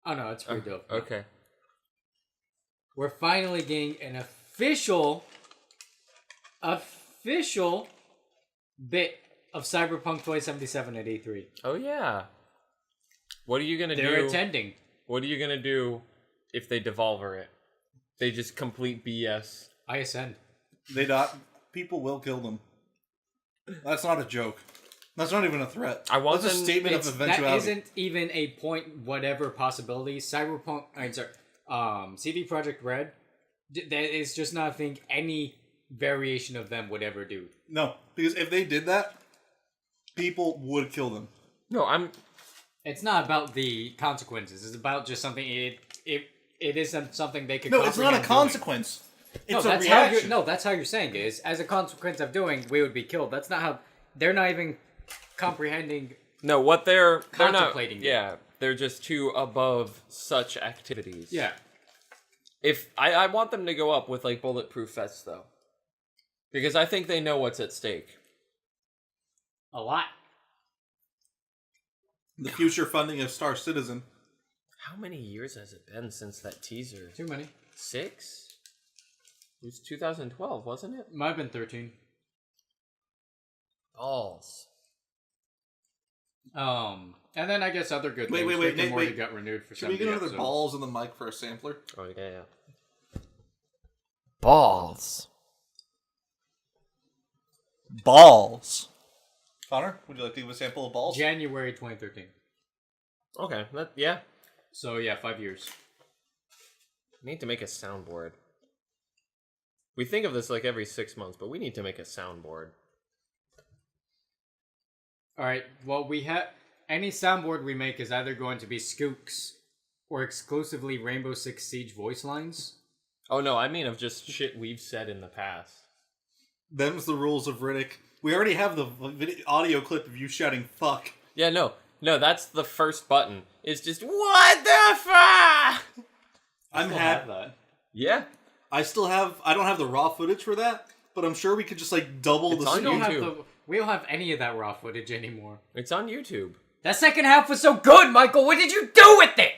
Oh no, it's pretty dope. Okay. We're finally getting an official bit of Cyberpunk 2077 at E3. Oh yeah. What are you gonna They're do? attending. What are you gonna do if they devolver it? They just complete BS. I ascend. They not. People will kill them. That's not a joke. That's not even a threat. I want That's a them- statement of That eventuality. isn't even a point whatever possibility. Cyberpunk, I'm sorry, CD Projekt Red, that is just not a thing any variation of them would ever do. No, because if they did that, people would kill them. No, I'm. It's not about the consequences. It's about just something. It isn't something they could. No, it's not a comprehend consequence. It's doing. a That's how you're, reaction. no, that's how you're saying it. Is as a consequence of doing, we would be killed. That's not how. They're not even comprehending. No, what they're not. Contemplating it. Yeah, they're just too above such activities. Yeah. If I want them to go up with like bulletproof vests though, because I think they know what's at stake. A lot. The future funding of Star Citizen. How many years has it been since that teaser? Too many. 6? It was 2012, wasn't it? Might have been 13. Balls. And then I guess other good Wait, things. wait, Rick wait, and Morty wait. got renewed for Should we get 70 another episodes. balls in the mic for a sampler? Oh, yeah. Balls. Balls. Connor, would you like to give a sample of balls? January 2013. Okay, yeah. So yeah, 5 years. We need to make a soundboard. We think of this like every 6 months, but we need to make a soundboard. Alright, well we have... Any soundboard we make is either going to be Skooks or exclusively Rainbow Six Siege voice lines. Oh no, I mean of just shit we've said in the past. Them's the rules of Riddick. We already have the audio clip of you shouting "fuck." Yeah, no, that's the first button. It's just what the fuck. I'm happy. that. Yeah, I don't have the raw footage for that, but I'm sure we could just like double It's the on We don't, speed. have we don't have any of that raw footage anymore. it's on YouTube. That second half was so good, Michael! What did you do with it?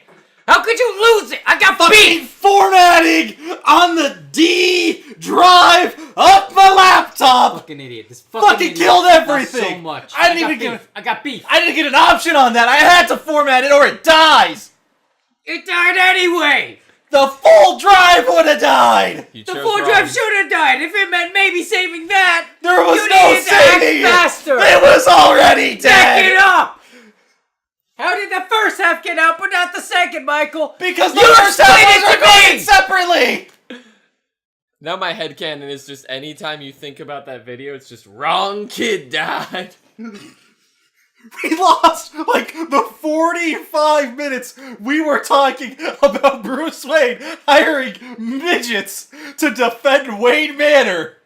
How could you lose it? I got beef! Formatting on the D drive of my laptop. Fucking idiot. This Fucking idiot killed does everything. so much. I didn't even get. I got beef. I didn't get an option on that. I had to format it or it dies. It died anyway! The full drive would have died. You The chose full wrong. drive should have died. If it meant maybe saving that, There was you no needed to act saving it. faster. It was already Back it dead. up! How did the first half get out, but not the second, Michael? Because the You first half explained was it to recorded me! separately. Now my headcanon is just anytime you think about that video, it's just wrong kid died. We lost like the 45 minutes we were talking about Bruce Wayne hiring midgets to defend Wayne Manor.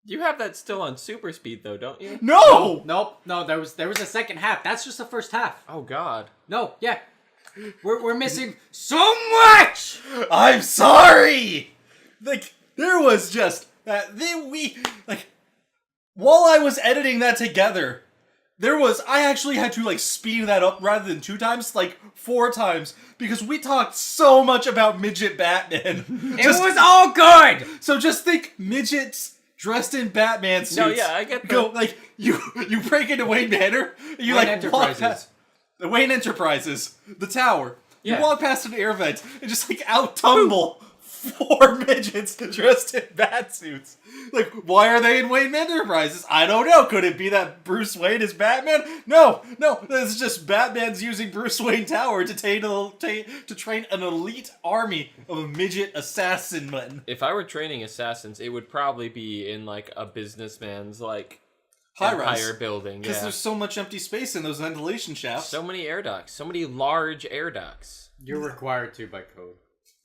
You have that still on super speed though, don't you? No! Nope. No, there was a second half. That's just the first half. Oh god. No, yeah. We're missing so much! I'm sorry! Like, there was just that while I was editing that together, I actually had to like speed that up rather than 2 times, like 4 times, because we talked so much about midget Batman. It was all good! So just think midgets dressed in Batman suits. No, yeah, I get that. Go like you break into Wayne Manor, you Wayne like Enterprises. walk past the Wayne Enterprises, the tower. Yeah. You walk past an air vent and just like out tumble 4 midgets dressed in bat suits. Like, why are they in Wayne Enterprises? I don't know. Could it be that Bruce Wayne is Batman? No. It's just Batman's using Bruce Wayne Tower to train an elite army of midget assassin men. If I were training assassins, it would probably be in like a businessman's like High-rise. empire building. Because Yeah. there's so much empty space in those ventilation shafts. So many air ducts, so many large air ducts. You're required to by code.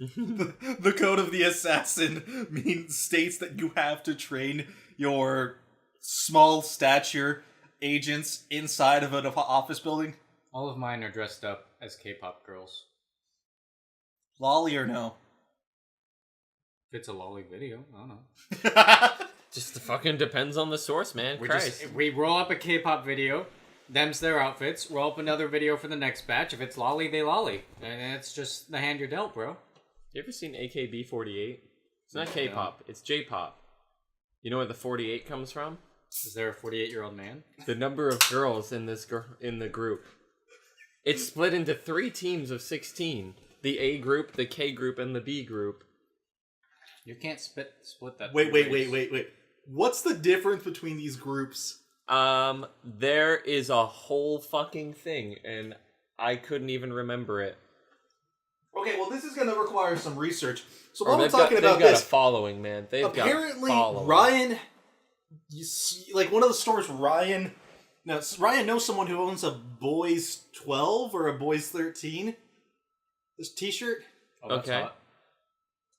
The code of the assassin states that you have to train your small stature agents inside of an office building. All of mine are dressed up as K-pop girls. Lolly or no? If it's a lolly video, I don't know. Just fucking depends on the source, man. Christ. We roll up a K-pop video, them's their outfits, roll up another video for the next batch. If it's lolly, they lolly. And it's just the hand you're dealt, bro. You ever seen AKB48? It's not K-pop, it's J-pop. You know where the 48 comes from? Is there a 48-year-old man? The number of girls in the group. It's split into 3 teams of 16. The A group, the K group, and the B group. You can't split that. Wait. What's the difference between these groups? There is a whole fucking thing, and I couldn't even remember it. Okay, well, this is going to require some research. So Or while we're they've talking about got this, a following, man. They've apparently got a following. Ryan, like one of the stores, Ryan knows someone who owns a Boys 12 or a Boys 13. This T-shirt, Oh, that's Okay. hot.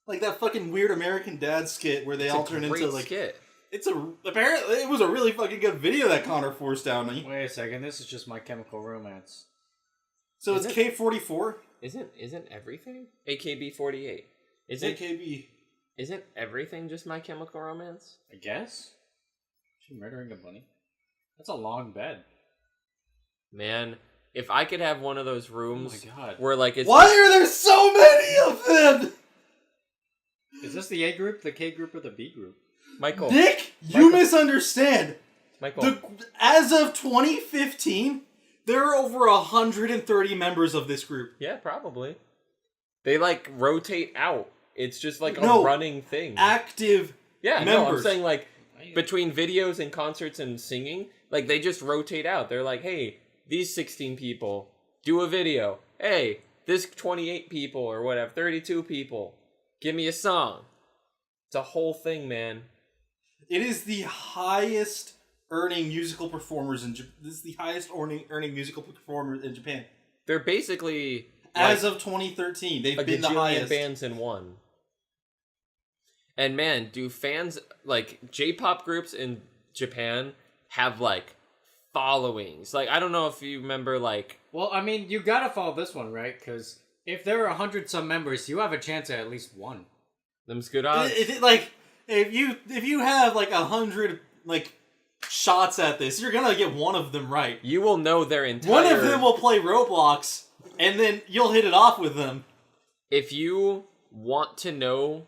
like that fucking weird American Dad skit where they It's all a turn great into like. skit. Apparently it was a really fucking good video that Connor forced down me. Wait a second, this is just My Chemical Romance. So Is it's it? K44. Isn't everything AKB48? Isn't AKB. isn't everything just My Chemical Romance? I guess? Is she murdering a bunny? That's a long bed. Man, if I could have one of those rooms Oh my God. where like it's Why are there so many of them? Is this the A group, the K group, or the B group? Michael, Nick, you misunderstand. Michael, As of 2015, There are over 130 members of this group. Yeah, probably. They like rotate out. It's just like a running thing. Active yeah, members. No, I'm saying like between videos and concerts and singing, like they just rotate out. They're like, hey, these 16 people do a video. Hey, this 28 people or whatever, 32 people, give me a song. It's a whole thing, man. It is the highest earning musical performers in Japan. This is the highest earning musical performers in Japan. They're basically as of 2013. They've been the highest bands in one. And man, do fans like J-pop groups in Japan have like followings? Like I don't know if you remember like. Well, I mean, you gotta follow this one, right? Because if there are 100 some members, you have a chance at least one. Them's good odds. Like if you have like 100 like shots at this, you're gonna get one of them right. You will know their entire. One of them will play Roblox, and then you'll hit it off with them. If you want to know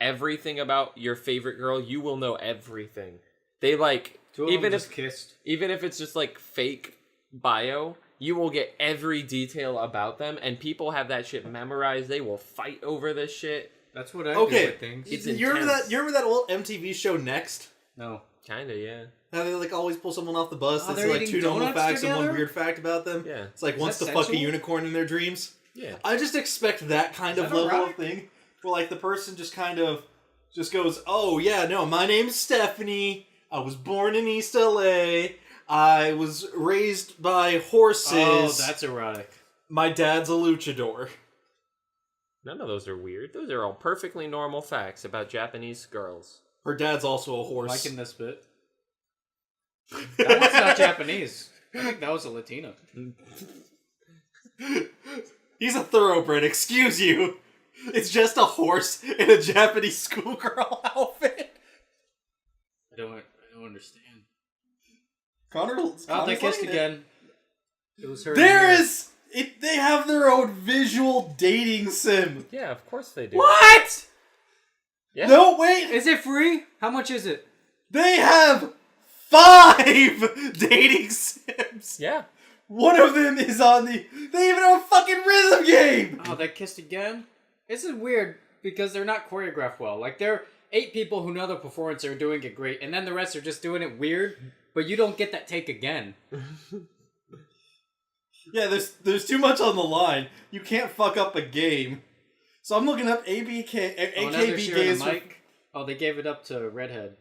everything about your favorite girl, you will know everything. They like even if it's just like fake bio, you will get every detail about them, and people have that shit memorized. They will fight over this shit. That's what I do with things. It's you remember that old MTV show Next? No. Kinda, yeah. How they like always pull someone off the bus. Oh, It's like 2 normal facts and 1 weird fact about them. Yeah. It's like wants to fuck a unicorn in their dreams. Yeah. I just expect that kind of level of thing. Where like the person just kind of just goes, oh yeah, no, my name's Stephanie. I was born in East LA. I was raised by horses. Oh, that's erotic. My dad's a luchador. None of those are weird. Those are all perfectly normal facts about Japanese girls. Her dad's also a horse. Liking this bit. That one's not Japanese. I think that was a Latino. He's a thoroughbred, excuse you. It's just a horse in a Japanese schoolgirl outfit. I don't understand. Connor's they kissed again. It was her. They have their own visual dating sim. Yeah, of course they do. What? Yeah. No, wait. Is it free? How much is it? They have 5 dating sims. Yeah. One of them is on the... They even have a fucking rhythm game! Oh, they kissed again? This is weird because they're not choreographed well. Like, there are 8 people who know the performance are doing it great, and then the rest are just doing it weird, but you don't get that take again. Yeah, there's too much on the line. You can't fuck up a game. So I'm looking up AKB games. Oh, they gave it up to Redhead.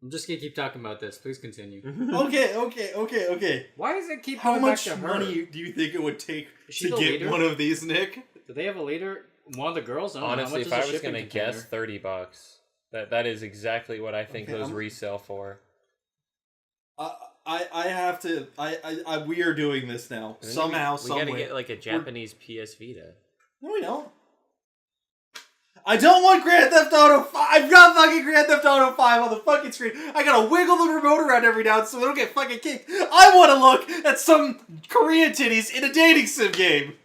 I'm just gonna keep talking about this. Please continue. Okay. Why does it keep How going back much to her? money do you think it would take she to the get leader? one of these, Nick? Do they have a leader? One of the girls? I don't know. Honestly, how much if I is a was shipping gonna container? guess, $30. That is exactly what I think those I'm- resell for. I have to. We are doing this now. Somehow, we someway. gotta get like a Japanese PS Vita. No, we don't. I don't want Grand Theft Auto 5. I've got fucking Grand Theft Auto 5 on the fucking screen. I gotta wiggle the remote around every now and then so I don't get fucking kicked. I want to look at some Korean titties in a dating sim game.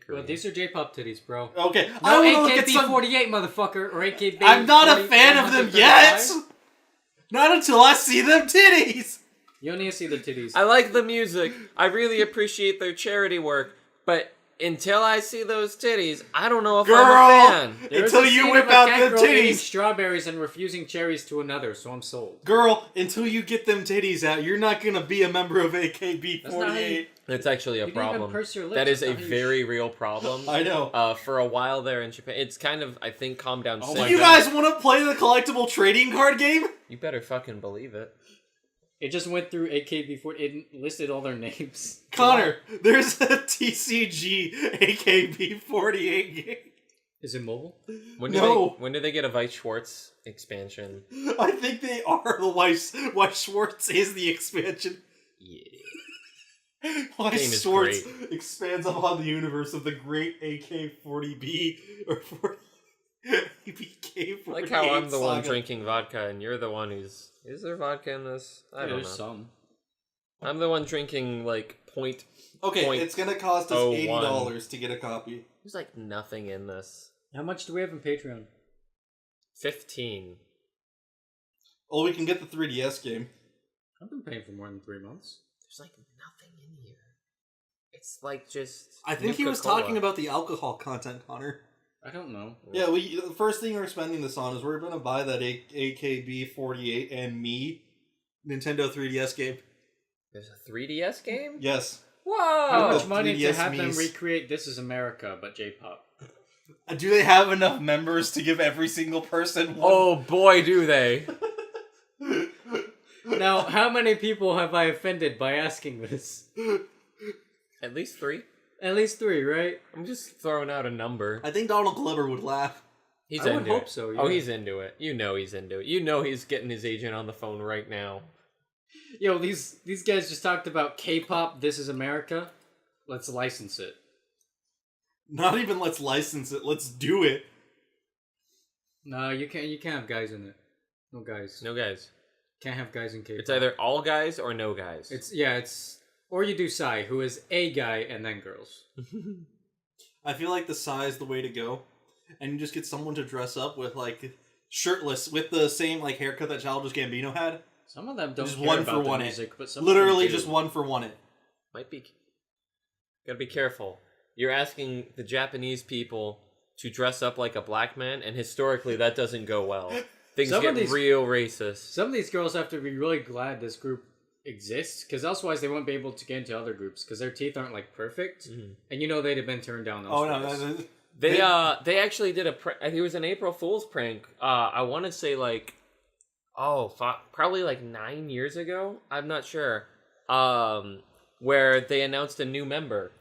Well, these are J-pop titties, bro. Okay, No, I want to look at some. AKB48, motherfucker, or AKB. I'm not a fan of them yet. Not until I see them titties. You only see the titties. I like the music. I really appreciate their charity work, but until I see those titties, I don't know if I'm a fan. Until you whip out them eating titties. strawberries and refusing cherries to another, so I'm sold. Girl, until you get them titties out, you're not gonna be a member of AKB48. It's actually a You didn't even problem. purse your lips. That is a That's how you very real problem. I know. For a while there in Japan, it's kind of, I think, calmed down. Do since. you guys want to play the collectible trading card game? You better fucking believe it. It just went through AKB48. It listed all their names. Connor, there's a TCG AKB48 game. Is it mobile? When do they get a Weiss Schwartz expansion? I think they are. The Weiss Schwartz is the expansion. Yeah. Weiss Schwartz expands upon the universe of the great AK-40B or 40 BK-48 Like how I'm the one saga. drinking vodka and you're the one who's... Is there vodka in this? I don't know. There's some. I'm the one drinking like point. Okay, Point it's gonna cost us 01. $80 to get a copy. There's like nothing in this. How much do we have in Patreon? 15. Well, we can get the 3DS game. I've been paying for more than 3 months. There's like nothing in here. It's like just. I think he was Nuka-Cola. talking about the alcohol content, Connor. I don't know. Yeah, the first thing we're spending this on is we're going to buy that AKB48 and me Nintendo 3DS game. There's a 3DS game? Yes. Whoa! How Oh, much money to 3DS have them Mies. recreate This Is America, but J-pop? Do they have enough members to give every single person one? Oh boy, do they! Now, how many people have I offended by asking this? At least 3. At least 3, right? I'm just throwing out a number. I think Donald Glover would laugh. He's I would into hope it. so, Oh, yeah. he's into it. You know he's into it. You know he's getting his agent on the phone right now. Yo, these guys just talked about K-pop, This Is America. Let's license it. Not even let's license it. Let's do it. No, you can't have guys in it. No guys. No guys. Can't have guys in K-pop. It's either all guys or no guys. It's or you do Psy, who is a guy and then girls. I feel like the Psy is the way to go. And you just get someone to dress up with, like, shirtless, with the same, like, haircut that Childish Gambino had. Some of them don't Just care one about for the one music, but some Literally of them do. just one for one it. Might be. Gotta be careful. You're asking the Japanese people to dress up like a black man, and historically that doesn't go well. Things Some get of these- real racist. Some of these girls have to be really glad this group exists, because otherwise they won't be able to get into other groups, because their teeth aren't, like, perfect. Mhm. And you know they'd have been turned down Oh, elsewhere. no. They actually did it was an April Fool's prank. I want to say like, probably like 9 years ago. I'm not sure. Where they announced a new member,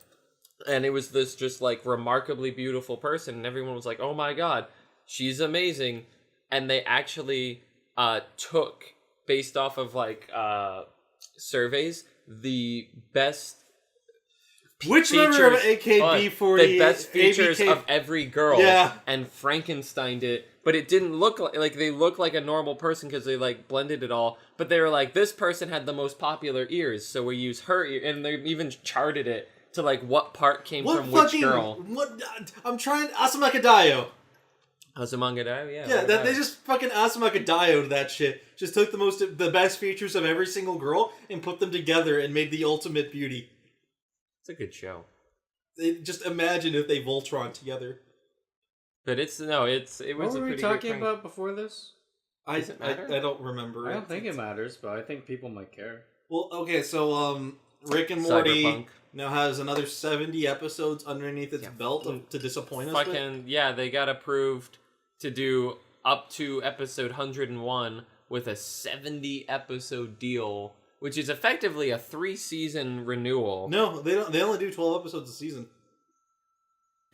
and it was this just like remarkably beautiful person, and everyone was like, "Oh my god, she's amazing!" And they actually took, based off of like surveys, the best. Which member of AKB48? The best features ABK of every girl, Yeah. and Frankensteined it, but it didn't look like they looked like a normal person because they like blended it all. But they were like, this person had the most popular ears, so we use her ear, and they even charted it to like what part came from which girl. What? I'm trying... Asamakadayo. Azumanga, yeah. Yeah, they just fucking Asamakadayo'd that shit. Just took the best features of every single girl and put them together and made the ultimate beauty. It's a good show. Just imagine if they Voltron together. But it was What a were pretty we good talking prank. about before this? Does it matter? I don't remember. I don't think it matters, but I think people might care. Well, okay, so Rick and Morty Cyberpunk. now has another 70 episodes underneath its Yeah. belt to disappoint us with. Fucking yeah, they got approved to do up to episode 101 with a 70 episode deal, which is effectively a 3-season renewal. No, they don't. They only do 12 episodes a season.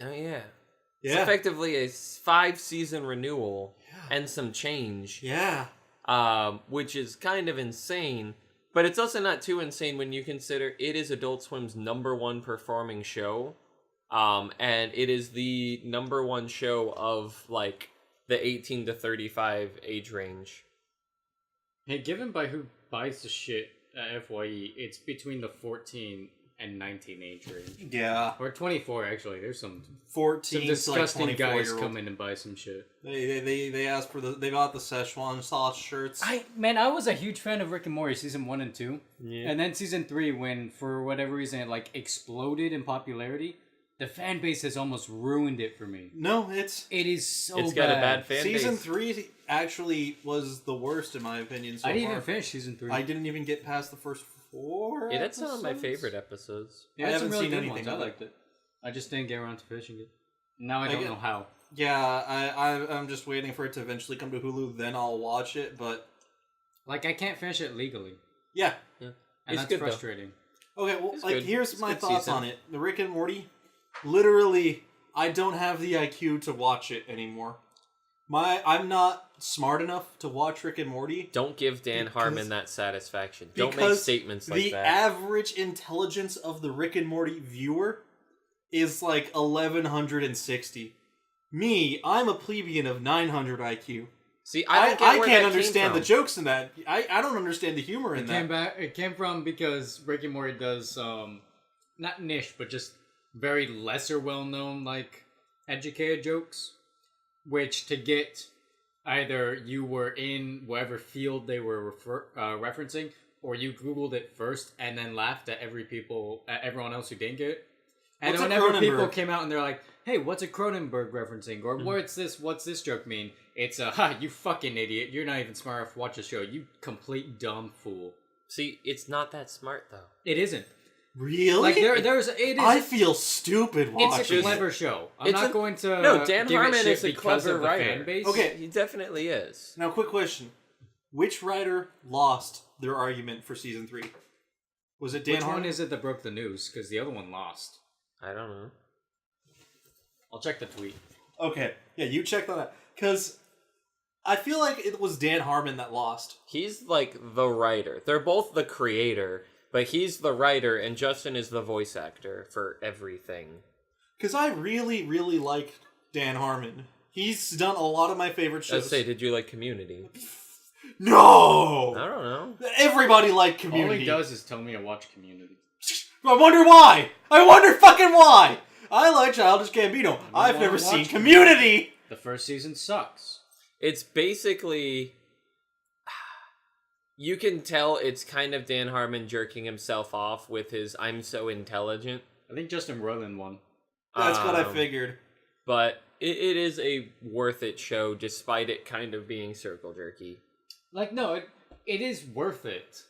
Oh yeah. It's Yeah, effectively a 5-season renewal Yeah. and some change. yeah. Which is kind of insane. But it's also not too insane when you consider it is Adult Swim's #1 performing show. And it is the #1 show of like the 18 to 35 age range. Hey, given by who buys the shit at FYE, it's between the 14 and 19 age range. Yeah. Or 24, actually. There's some 14 to like disgusting 24 guys year old. come in and buy some shit. They asked for they bought the Szechuan sauce shirts. I was a huge fan of Rick and Morty season 1 and 2. Yeah. And then season 3, when for whatever reason it like exploded in popularity, the fan base has almost ruined it for me. No, it is so It's got a bad fan season base. 3 actually was the worst in my opinion. So I didn't far. even finish season 3. I didn't even get past the first 4. Yeah, that's some of my episodes. favorite episodes. Yeah, I it's some haven't really seen good anything ones. I of it. liked it. I just didn't get around to finishing it. Now I don't get- know how. Yeah, I'm just waiting for it to eventually come to Hulu. Then I'll watch it. But Like, I can't finish it legally. yeah, And It's that's good, though. frustrating. okay. Well, It's like good. here's It's my good thoughts season. on it. The Rick and Morty. Literally, I don't have the IQ to watch it anymore. I'm not smart enough to watch Rick and Morty. Don't give Dan Because- Harmon that satisfaction. Don't make Because statements like the that. average intelligence of the Rick and Morty viewer is like 1160. Me, I'm a plebeian of 900 IQ. See, I don't get where can't that came understand the from. jokes in that. I don't understand the humor in It came from because Rick and Morty does not niche, but just very lesser well-known like educated jokes, which to get either you were in whatever field they were referencing, or you Googled it first and then laughed at everyone else who didn't get it. And What's a whenever people Cronenberg? came out and they're like, "Hey, what's a Cronenberg referencing?" or "What's this joke mean?" It's "Ha, you fucking idiot! You're not even smart enough to watch the show. You complete dumb fool." See, it's not that smart though. It isn't. Really? Like it is. I feel stupid watching It's a clever show. I'm It's not a- going to. No, Dan give it Harmon shit is a because clever of the writer. fan base. Okay. He definitely is. Now, quick question. Which writer lost their argument for season 3? Was it Dan Which Harmon? one is it that broke the news? Because the other one lost. I don't know. I'll check the tweet. Okay. Yeah, you checked on that. Because I feel like it was Dan Harmon that lost. He's like the writer. They're both the creator, but he's the writer and Justin is the voice actor for everything. Because I really, really like Dan Harmon. He's done a lot of my favorite shows. Let's say, did you like Community? No! I don't know. Everybody liked All Community. he does is tell me to watch Community. I wonder why! I wonder fucking why! I like Childish Gambino. I've wanna never seen watch Community! The first season sucks. It's basically... You can tell it's kind of Dan Harmon jerking himself off with his "I'm so intelligent." I think Justin Roiland won. That's what I figured. But it is a worth it show, despite it kind of being circle jerky. Like, no, it is worth it.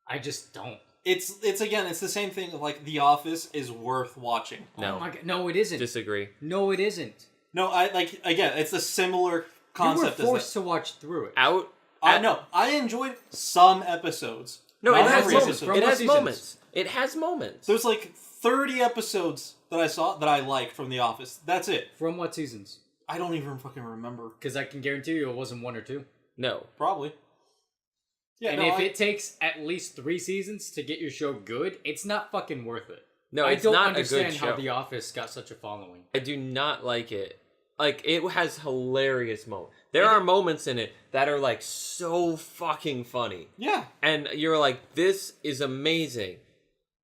I just don't. It's the same thing. Like The Office is worth watching. No. Oh my God. No, it isn't. Disagree. No, it isn't. No, it's a similar You were concept. forced to watch through it. I enjoyed some episodes. No, Not it has every moments. episode. It has seasons? moments. It has moments. There's like 30 episodes that I saw that I liked from The Office. That's it. From what seasons? I don't even fucking remember. Because I can guarantee you it wasn't 1 or 2. No. Probably. Yeah, And if it takes at least 3 seasons to get your show good, it's not fucking worth it. No, I it's don't not understand a good how show. The Office got such a following. I do not like it. Like, it has hilarious moments. There are moments in it that are, like, so fucking funny. Yeah. And you're like, this is amazing.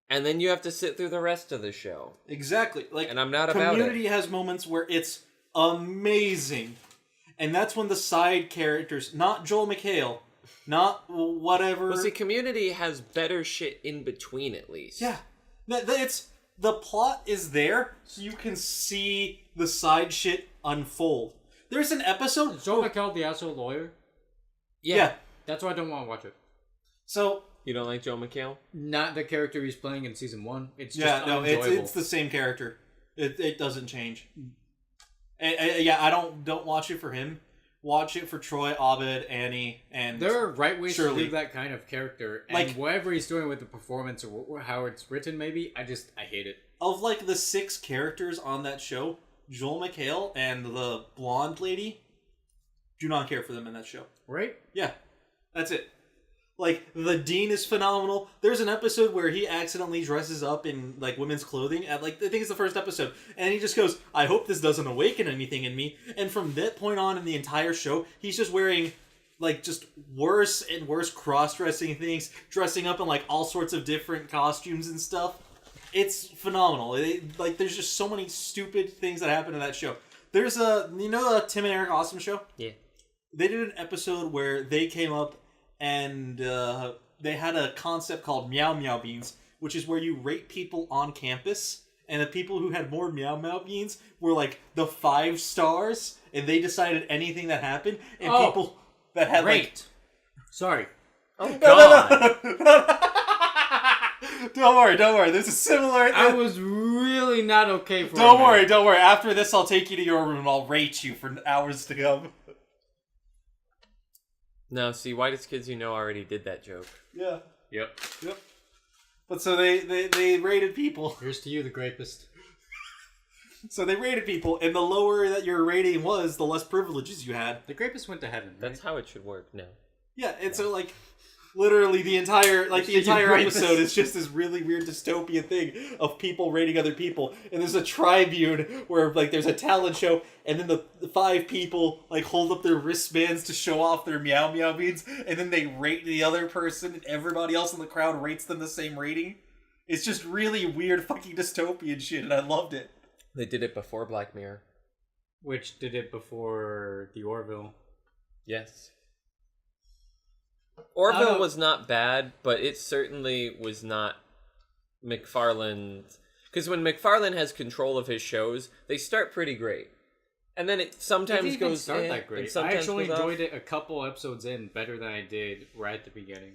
And then you have to sit through the rest of the show. Exactly. Like, And I'm not about it. Community has moments where it's amazing. And that's when the side characters, not Joel McHale, not whatever. Well, see, Community has better shit in between, at least. Yeah. The plot is there, so you can see the side shit unfold. There's an episode... Is Joel McHale the asshole lawyer? Yeah. That's why I don't want to watch it. So... You don't like Joe McHale? Not the character he's playing in season 1. It's just Yeah, no, unenjoyable. it's the same character. It doesn't change. I don't watch it for him. Watch it for Troy, Abed, Annie, and There are right ways Shirley. to do that kind of character, and Like- whatever he's doing with the performance or how it's written, maybe I hate it. Of like the 6 characters on that show, Joel McHale and the blonde lady, do not care for them in that show. Right? Yeah, that's it. Like, the Dean is phenomenal. There's an episode where he accidentally dresses up in, like, women's clothing at, like, I think it's the first episode. And he just goes, I hope this doesn't awaken anything in me. And from that point on in the entire show, he's just wearing, like, just worse and worse cross-dressing things, dressing up in, like, all sorts of different costumes and stuff. It's phenomenal. There's just so many stupid things that happen in that show. There's a Tim and Eric Awesome show? Yeah. They did an episode where they came up and they had a concept called Meow Meow Beans, which is where you rate people on campus, and the people who had more Meow Meow Beans were like the 5 stars, and they decided anything that happened, and people that had Great. Sorry. Oh, God. Don't worry. There's a similar... I was really not okay for Don't worry. After this, I'll take you to your room and I'll rate you for hours to come. No, see, Whitest Kids You Know already did that joke. Yeah. Yep. But so they rated people. Here's to you, the grapist. So they rated people, and the lower that your rating was, the less privileges you had. The grapist went to heaven, right? That's how it should work. No. Yeah, and so like literally the entire rapist. episode is just this really weird dystopian thing of people rating other people, and there's a tribune where like there's a talent show, and then the 5 people like hold up their wristbands to show off their Meow Meow Beans, and then they rate the other person, and everybody else in the crowd rates them the same rating. It's just really weird fucking dystopian shit, and I loved it. They did it before Black Mirror. Which did it before the Orville. Yes. Orville was not bad, but it certainly was not McFarlane's. Because when McFarlane has control of his shows, they start pretty great. And then it sometimes goes start that great. and sometimes I actually goes off. enjoyed it a couple episodes in better than I did right at the beginning.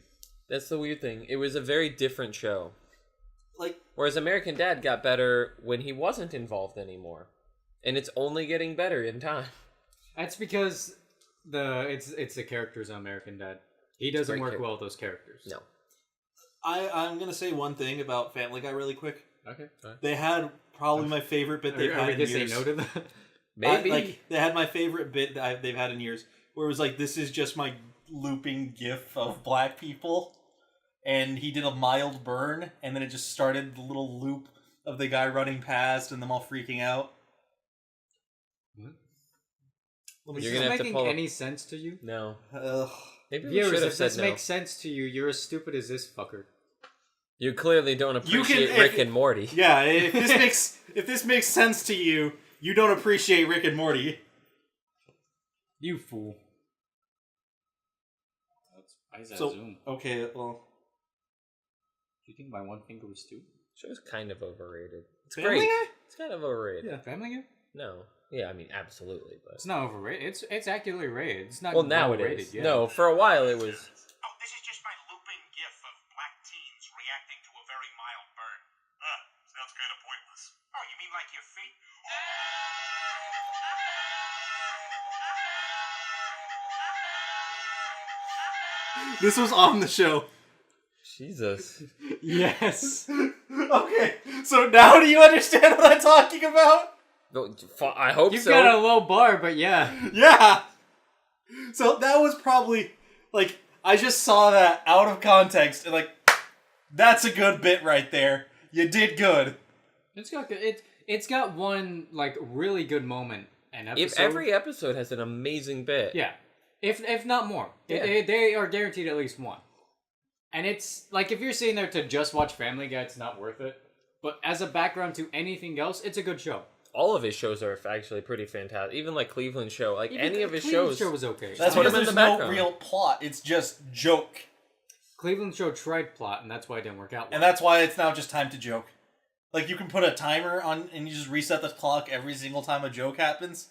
That's the weird thing. It was a very different show. Like, Whereas American Dad got better when he wasn't involved anymore. And it's only getting better in time. That's because it's the characters on American Dad. He doesn't work well with those characters. No. I'm gonna say one thing about Family Guy really quick. Okay. Sorry. They had probably my favorite bit they've Are had we in gonna years. say no to that? Maybe. They had my favorite bit that they've had in years, where it was like, this is just my looping gif of black people, and he did a mild burn, and then it just started the little loop of the guy running past and them all freaking out. Is You're this gonna have to making pull up- any sense to you? No. Ugh. Maybe we Viewers, should have if said this no. makes sense to you, you're as stupid as this fucker. You clearly don't appreciate if- Rick and Morty. Yeah, if this makes sense to you, you don't appreciate Rick and Morty. You fool. Why is that So, zoom? okay, well, Do you think my one finger was two? Show's kind of overrated. It's Family great. Guy? It's kind of overrated. Yeah. Family Guy? No. Yeah, I mean, absolutely. But It's not overrated. It's accurately rated. It's not well, now it rated is. yet. No, for a while it was. Oh, this is just my looping gif of black teens reacting to a very mild burn. Sounds kind of pointless. Oh, you mean like your feet? this was on the show. Jesus. Yes. Okay, so now do you understand what I'm talking about? No, I hope You've so. got a low bar, but yeah. Yeah! So that was probably, like, I just saw that out of context, and like, that's a good bit right there. You did good. It's got good. It's got one like really good moment an episode. If every episode has an amazing bit. Yeah, if not more, Yeah. they are guaranteed at least one. And it's like if you're sitting there to just watch Family Guy, it's not worth it. But as a background to anything else, it's a good show. All of his shows are actually pretty fantastic. Even like Cleveland Show, like Even any of his Cleveland shows. show was okay. That's put because him in there's the no background. real plot. It's just joke. Cleveland Show tried plot, and that's why it didn't work out well. And that's why it's now just time to joke. Like, you can put a timer on, and you just reset the clock every single time a joke happens.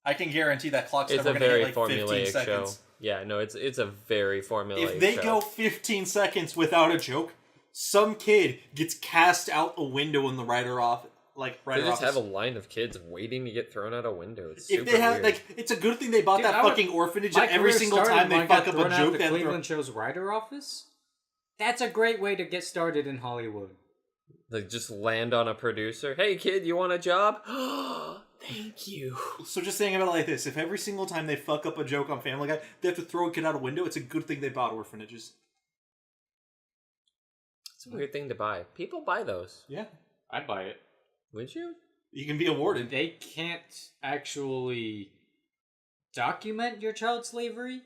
I can guarantee that clock's It's never a going to very hit, like, 15 formulaic show. seconds. Yeah, no, it's a very formulaic If they show. go 15 seconds without a joke, some kid gets cast out a window in the writer office. They Writer just office. have a line of kids waiting to get thrown out a window. It's If super they have, weird. like, it's a good thing they bought Dude, that I would- fucking orphanage, My and every career single started time when they I got fuck up thrown a out of joke, the they Cleveland Show's writer office. That's a great way to get started in Hollywood. Like, just land on a producer. Hey, kid, you want a job? Thank you. So just saying about it like this, if every single time they fuck up a joke on Family Guy, they have to throw a kid out a window, it's a good thing they bought orphanages. It's a weird thing to buy. People buy those. Yeah. I'd buy it. Would you? You can be awarded. They can't actually document your child slavery.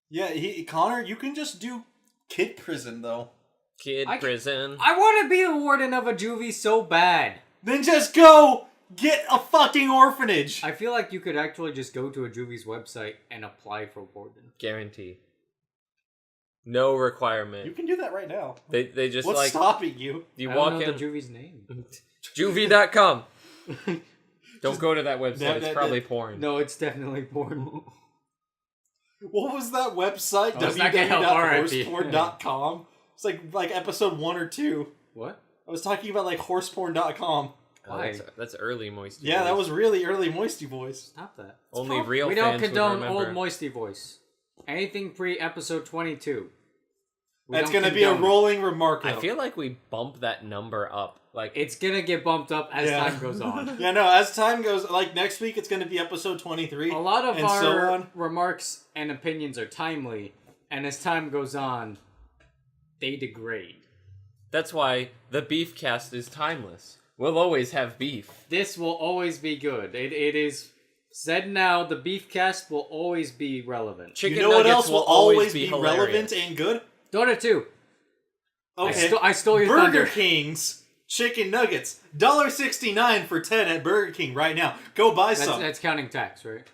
Yeah, Connor, you can just do kid prison, though. Kid prison. I want to be the warden of a juvie so bad. Then just go get a fucking orphanage! I feel like you could actually just go to a juvie's website and apply for warden. Guarantee. No requirement. You can do that right now. They just What's like stopping you? you I don't walk know in the juvie's name. juvie.com. Don't go to that website. It's that- probably porn. No, it's definitely porn. What was that website? Oh, it's not gonna help RIP. www.horseporn.com. It's like episode 1 or 2. What? I was talking about like horseporn.com. Oh, Why? that's early Moisty. Yeah, that Boys. was really early MoistyVoice. Stop that. Only real We don't fans would condone remember. old MoistyVoice. Anything pre-episode 22. We That's don't gonna be a condone it. rolling remark. I though. feel like we bump that number up. Like It's gonna get bumped up as Yeah. time goes on. Yeah, no, as time goes, like next week it's gonna be episode 23. A lot of and our so on. remarks and opinions are timely, and as time goes on, they degrade. that's why the BeefCast is timeless. We'll always have beef. This will always be good. It is said now, the BeefCast will always be relevant. Chicken You know what nuggets else will always be hilarious. relevant and good? Dota 2. Okay. I stole your Burger thunder. King's chicken nuggets, $1.69 for 10 at Burger King right now. Go buy some. That's counting tax, right?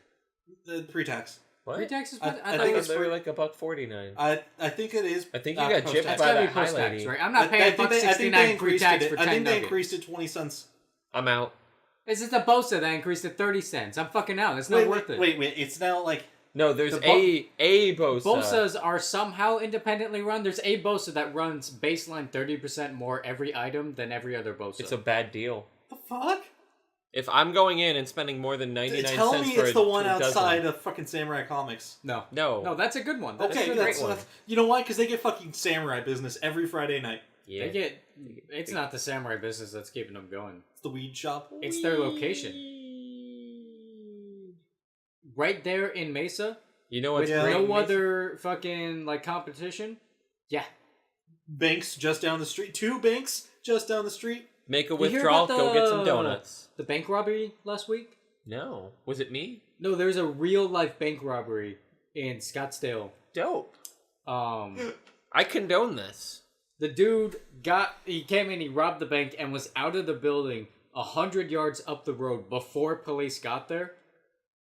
Pre-tax. What? Pre-tax is I thought think it They was were like $1.49. I think it is. I think you after got gypped post-tax. It's gotta by be the high post-tax, lady. right? I'm not paying $1.69 pre-tax for 10 I think they nuggets. increased it 20 cents. I'm out. This is the Bosa that increased to 30 cents. I'm fucking out. It's not worth it. Wait. It's now like No, there's The a Bosa. Bosas are somehow independently run. There's a Bosa that runs baseline 30% more every item than every other Bosa. It's a bad deal. the fuck. If I'm going in and spending more than 99 Tell cents me for it's the one a dozen- outside of fucking Samurai Comics. No, No. that's a good one. That's Okay, a that's, great one. you know why? Because they get fucking samurai business every Friday night. Yeah. They get. It's not the samurai business that's keeping them going. It's the weed shop. It's their location. Right there in Mesa, You know what's with great? no other fucking like competition. Yeah. Banks just down the street. 2 banks just down the street. Make a You hear withdrawal, about go get some donuts. The bank robbery last week? No. Was it me? No, there's a real life bank robbery in Scottsdale. Dope. Um, I condone this. the dude he came in, he robbed the bank, and was out of the building 100 yards up the road before police got there.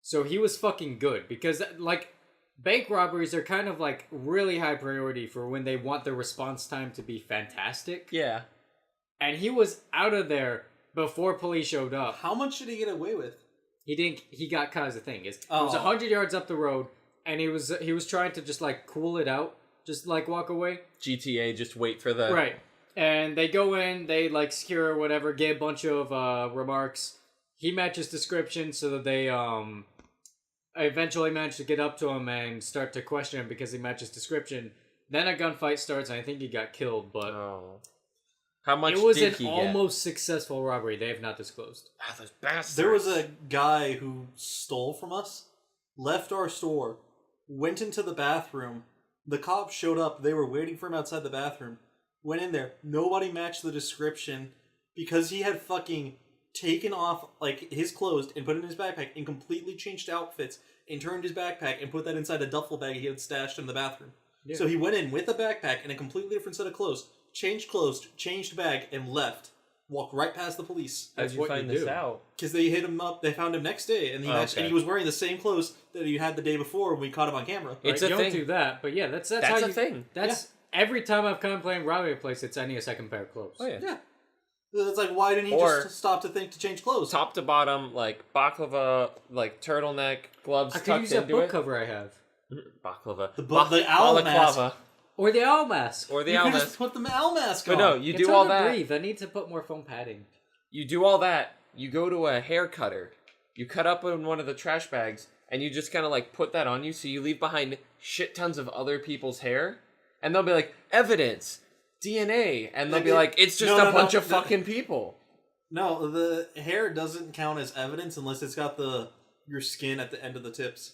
So he was fucking good because, like, bank robberies are kind of like really high priority for when they want the response time to be fantastic. Yeah. And he was out of there before police showed up. How much did he get away with? He got caught as a thing. It was 100 yards up the road, and he was trying to just like cool it out, just like walk away. GTA, just wait for the... Right. And they go in, they like secure or whatever, get a bunch of remarks. He matches description, so that they eventually manage to get up to him and start to question him because he matches description. Then a gunfight starts, and I think he got killed, but Oh. How much it was did an he get? almost successful robbery. They have not disclosed. Ah, those bastards. There was a guy who stole from us, left our store, went into the bathroom. The cops showed up. They were waiting for him outside the bathroom. Went in there. Nobody matched the description because he had fucking taken off like his clothes and put it in his backpack and completely changed outfits and turned his backpack and put that inside a duffel bag he had stashed in the bathroom. Yeah. So he went in with a backpack and a completely different set of clothes, changed clothes, changed bag, and left. Walked right past the police. How'd That's you what find you this do. out? Because they hit him up, they found him next day, and he matched, okay. and he was wearing the same clothes that he had the day before when we caught him on camera. It's Right? a You thing. don't do that, but yeah, that's That's how a you, thing. That's every time I've come playing robbing a place, it's I need a second pair of clothes. Oh, yeah. Yeah. It's like, why didn't he Or- just stop to think to change clothes? Top to bottom, like baklava, like turtleneck, gloves I could tucked use that into book it. cover I have, Baklava. The owl mask. Balaclava. or the owl mask. Or the You owl could mask. just put the owl mask But on. no, you It's do all hard to that. breathe. I need to put more foam padding. You do all that. You go to a hair cutter. You cut up in one of the trash bags, and you just kind of like put that on you. So you leave behind shit tons of other people's hair, and they'll be like evidence, DNA, and they'll be like, it's just No, a no, bunch no, of no. fucking people. No, the hair doesn't count as evidence unless it's got your skin at the end of the tips.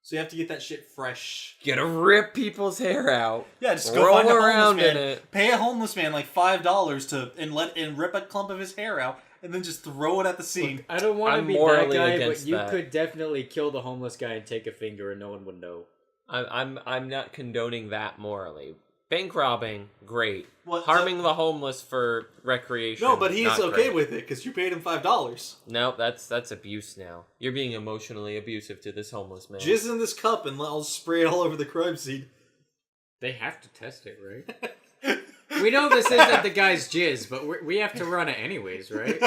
So you have to get that shit fresh. You gotta rip people's hair out. Yeah, just go find a homeless man, it. Pay a homeless man like $5 and rip a clump of his hair out, and then just throw it at the scene. I don't want to I'm be that morally guy, but against you that. could definitely kill the homeless guy and take a finger, and no one would know. I'm not condoning that morally. Bank robbing, great. What, Harming the homeless for recreation. No, but he's not okay great. with it because you paid him $5. No, that's abuse now. You're being emotionally abusive to this homeless man. Jizz in this cup and I'll spray it all over the crime scene. They have to test it, right? We know this isn't the guy's jizz, but we have to run it anyways, right?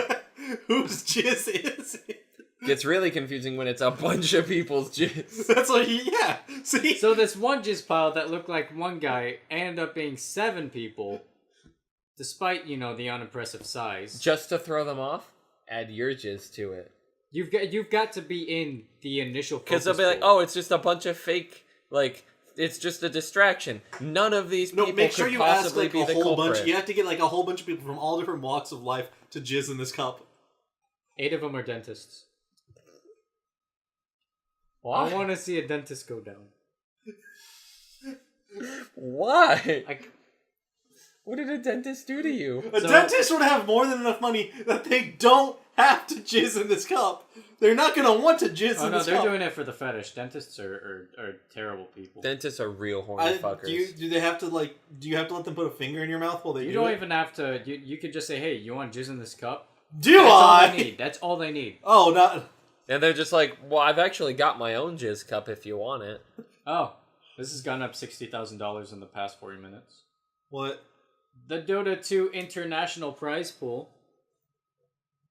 Whose jizz is it? Gets really confusing when it's a bunch of people's jizz. That's what see? So this one jizz pile that looked like one guy ended up being 7 people, despite, the unimpressive size. Just to throw them off, add your jizz to it. You've got to be in the initial Because focus they'll be like, pool. oh, it's just a bunch of fake, like, it's just a distraction. None of these people No, make sure could you ask possibly like be a the whole culprit. bunch. You have to get like a whole bunch of people from all different walks of life to jizz in this cup. 8 of them are dentists. Why? I want to see a dentist go down. Why? Like, What did a dentist do to you? A dentist would have more than enough money that they don't have to jizz in this cup. They're not gonna want to jizz oh in no, this they're cup. doing it for the fetish. Dentists are terrible people. Dentists are real horny fuckers. Do they have to do you have to let them put a finger in your mouth while they You do don't it? even have to. You could just say, "Hey, you want jizz in this cup?" Do That's all I? they need. That's all they need. Oh, not. And they're just like, well, I've actually got my own Jizz Cup if you want it. Oh, this has gone up $60,000 in the past 40 minutes. What? The Dota 2 international prize pool.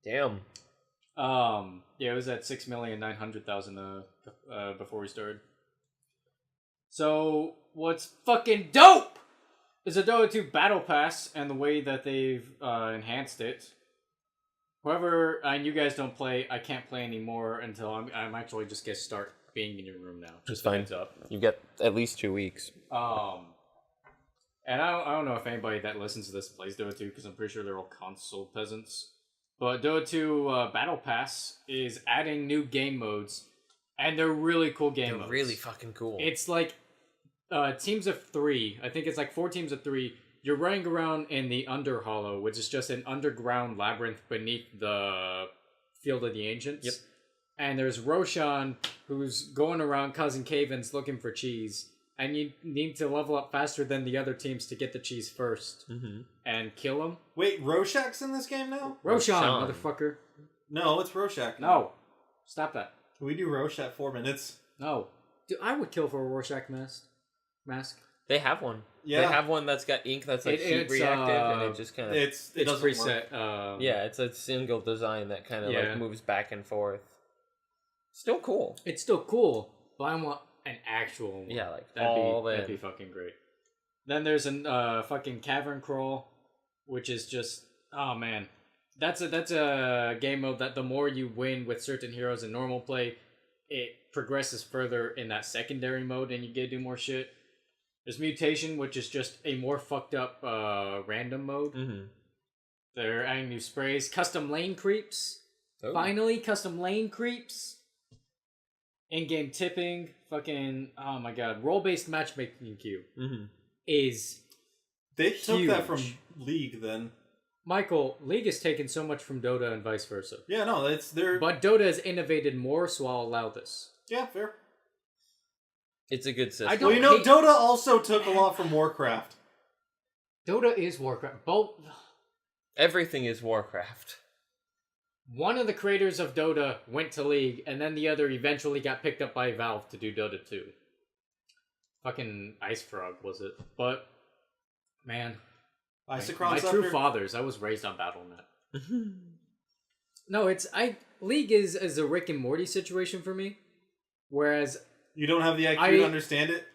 Damn. Yeah, it was at 6,900,000 before we started. So what's fucking dope is a Dota 2 Battle Pass and the way that they've enhanced it. However, and you guys don't play, I can't play anymore until I'm actually just gonna start being in your room now. Just fine. Up. You get at least 2 weeks. And I don't know if anybody that listens to this plays Dota 2 because I'm pretty sure they're all console peasants. But Dota 2 Battle Pass is adding new game modes, and they're really cool game modes. Really fucking cool. It's like teams of 3. I think it's like 4 teams of 3. You're running around in the Under Hollow, which is just an underground labyrinth beneath the Field of the Ancients. Yep. And there's Roshan, who's going around causing cave-ins looking for cheese. And you need to level up faster than the other teams to get the cheese first. Mm-hmm. And kill them. Wait, Roshak's in this game now? Roshan, Roshan. motherfucker. No, it's Rorschach. No. Stop that. We do Rorschach 4 minutes. No. Dude, I would kill for a Rorschach mask. They have one. Yeah. They have one that's got ink that's like heat it's, reactive, and it just kind of... It It's doesn't preset. work. yeah, it's a single design that kind of Yeah. like moves back and forth. Still cool. It's still cool, but I want an actual one. Yeah, like that'd be fucking great. Then there's a fucking Cavern Crawl, which is just, oh man, that's a game mode that the more you win with certain heroes in normal play, it progresses further in that secondary mode, and you get to do more shit. There's Mutation, which is just a more fucked up random mode. Mm-hmm. They're adding new sprays, custom lane creeps. Oh. Finally, custom lane creeps. In-game tipping, fucking, oh my god, role-based matchmaking queue is They took that huge. from League then. Michael, League has taken so much from Dota and vice versa. Yeah, no, it's their. But Dota has innovated more, so I'll allow this. Yeah, fair. It's a good system. I don't Well, you know, hate- Dota also took a lot from Warcraft. Dota is Warcraft. Both. Everything is Warcraft. One of the creators of Dota went to League, and then the other eventually got picked up by Valve to do Dota 2. Fucking Ice Frog, was it? But, man. My true fathers, I was raised on Battle.net. No, League is a Rick and Morty situation for me. Whereas You don't have the IQ to understand it?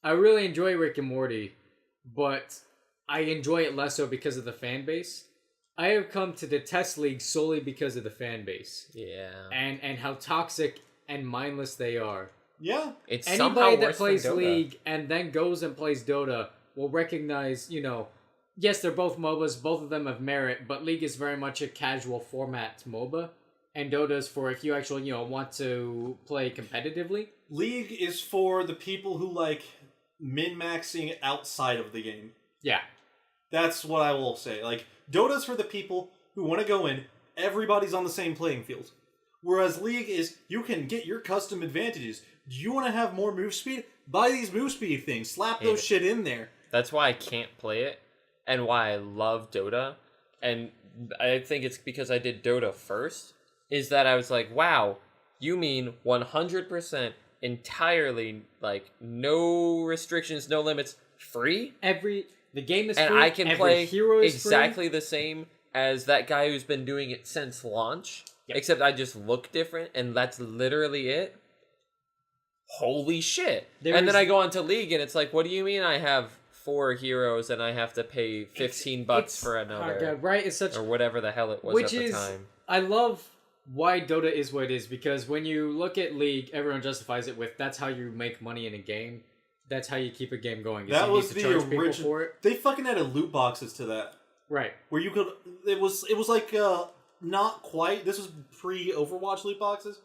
I really enjoy Rick and Morty, but I enjoy it less so because of the fan base. I have come to detest League solely because of the fan base. Yeah. And how toxic and mindless they are. Yeah. It's somehow Anybody that worse plays than Dota. League and then goes and plays Dota will recognize, yes, they're both MOBAs, both of them have merit, but League is very much a casual format MOBA, and Dota's for if you actually, want to play competitively. League is for the people who like min-maxing outside of the game. Yeah. That's what I will say. Like, Dota's for the people who want to go in, everybody's on the same playing field. Whereas League is, you can get your custom advantages. Do you want to have more move speed? Buy these move speed things. Slap those shit in there. That's why I can't play it, and why I love Dota. And I think it's because I did Dota first, is that I was like, wow, you mean 100% entirely, like, no restrictions, no limits, free? The game is free. And I can every play hero is exactly free. the same as that guy who's been doing it since launch. Yep. Except I just look different, and that's literally it. Holy shit. And then I go onto League, and it's like, what do you mean I have 4 heroes, and I have to pay $15 for another? Oh God, right? It's such... Or whatever the hell it was Which at the is... time. I love why Dota is what it is, because when you look at League, everyone justifies it with, that's how you make money in a game. That's how you keep a game going. That was the original. For it. They fucking added loot boxes to that. Right. Where you could... It was like, not quite... This was pre-Overwatch loot boxes.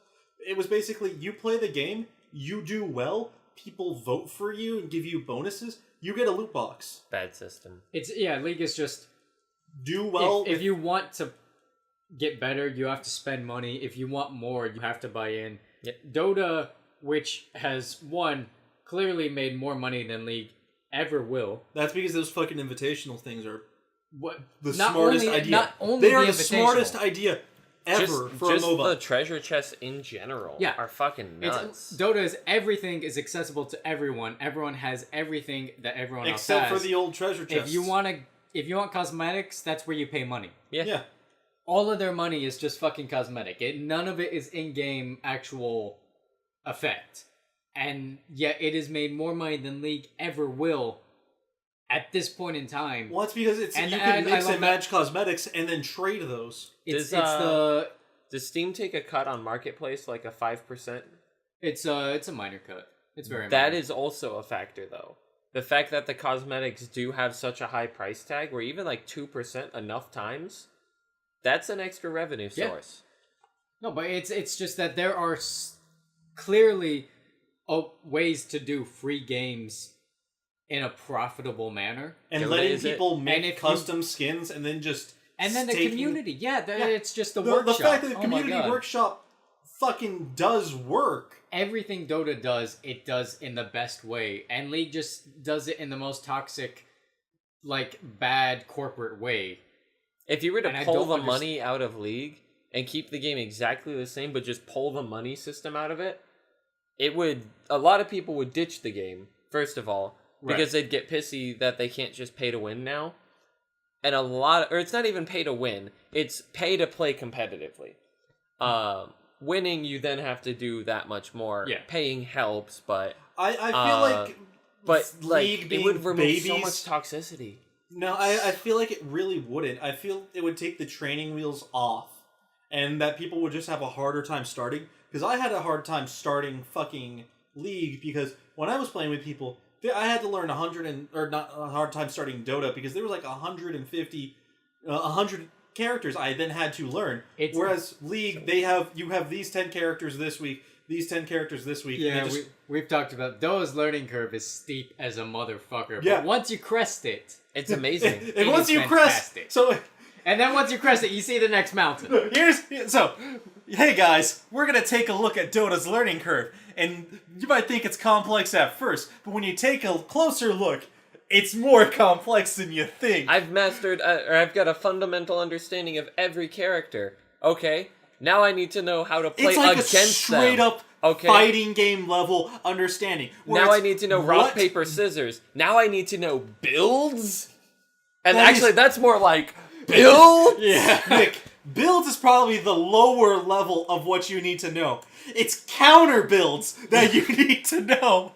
It was basically, you play the game, you do well, people vote for you and give you bonuses, you get a loot box. Bad system. League is just... Do well... If you want to get better, you have to spend money. If you want more, you have to buy in. Yep. Dota, which has, clearly made more money than League ever will. That's because those fucking invitational things are What the not smartest only, idea. Not only they are the invitational. smartest idea ever for a just MOBA. the treasure chests in general are fucking nuts. Everything is accessible to everyone. Everyone has everything that everyone else Except has. for the old treasure chests. If you want cosmetics, that's where you pay money. Yeah. All of their money is just fucking cosmetic. None of it is in-game actual effect. And yet it has made more money than League ever will at this point in time. Well, it's because you can mix and match cosmetics and then trade those. Does Steam take a cut on Marketplace, like a 5%? It's a minor cut. It's very minor. That is also a factor, though. The fact that the cosmetics do have such a high price tag, where even like 2% enough times, that's an extra revenue source. No, but it's just that there are clearly ways to do free games in a profitable manner. And letting people make custom skins and then just And then the community. It's just the workshop. The fact that the community workshop fucking does work. Everything Dota does, it does in the best way. And League just does it in the most toxic, like, bad corporate way. If you were to pull the money out of League and keep the game exactly the same, but just pull the money system out of it, a lot of people would ditch the game, first of all, because they'd get pissy that they can't just pay to win now. And it's not even pay to win, it's pay to play competitively. Winning, you then have to do that much more. Yeah. Paying helps, but I feel like it would remove so much toxicity. No, I feel like it really wouldn't. I feel it would take the training wheels off, and that people would just have a harder time starting. Because I had a hard time starting fucking League, because when I was playing with people, I had to learn not a hard time starting Dota, because there was like 100 characters I then had to learn. Whereas League, you have these 10 characters this week, these 10 characters this week. Yeah, and we've talked about Dota's learning curve is steep as a motherfucker. Yeah. But once you crest it, it's amazing. And once you crest, and then once you crest it, you see the next mountain. Hey guys, we're gonna take a look at Dota's learning curve, and you might think it's complex at first, but when you take a closer look, it's more complex than you think. I've mastered, or I've got a fundamental understanding of every character. Okay, now I need to know how to play against them. It's like a straight up fighting game level understanding. Now I need to know rock, paper, scissors. Now I need to know builds? And that's more like builds? Yeah, Nick, builds is probably the lower level of what you need to know. It's counter builds that you need to know.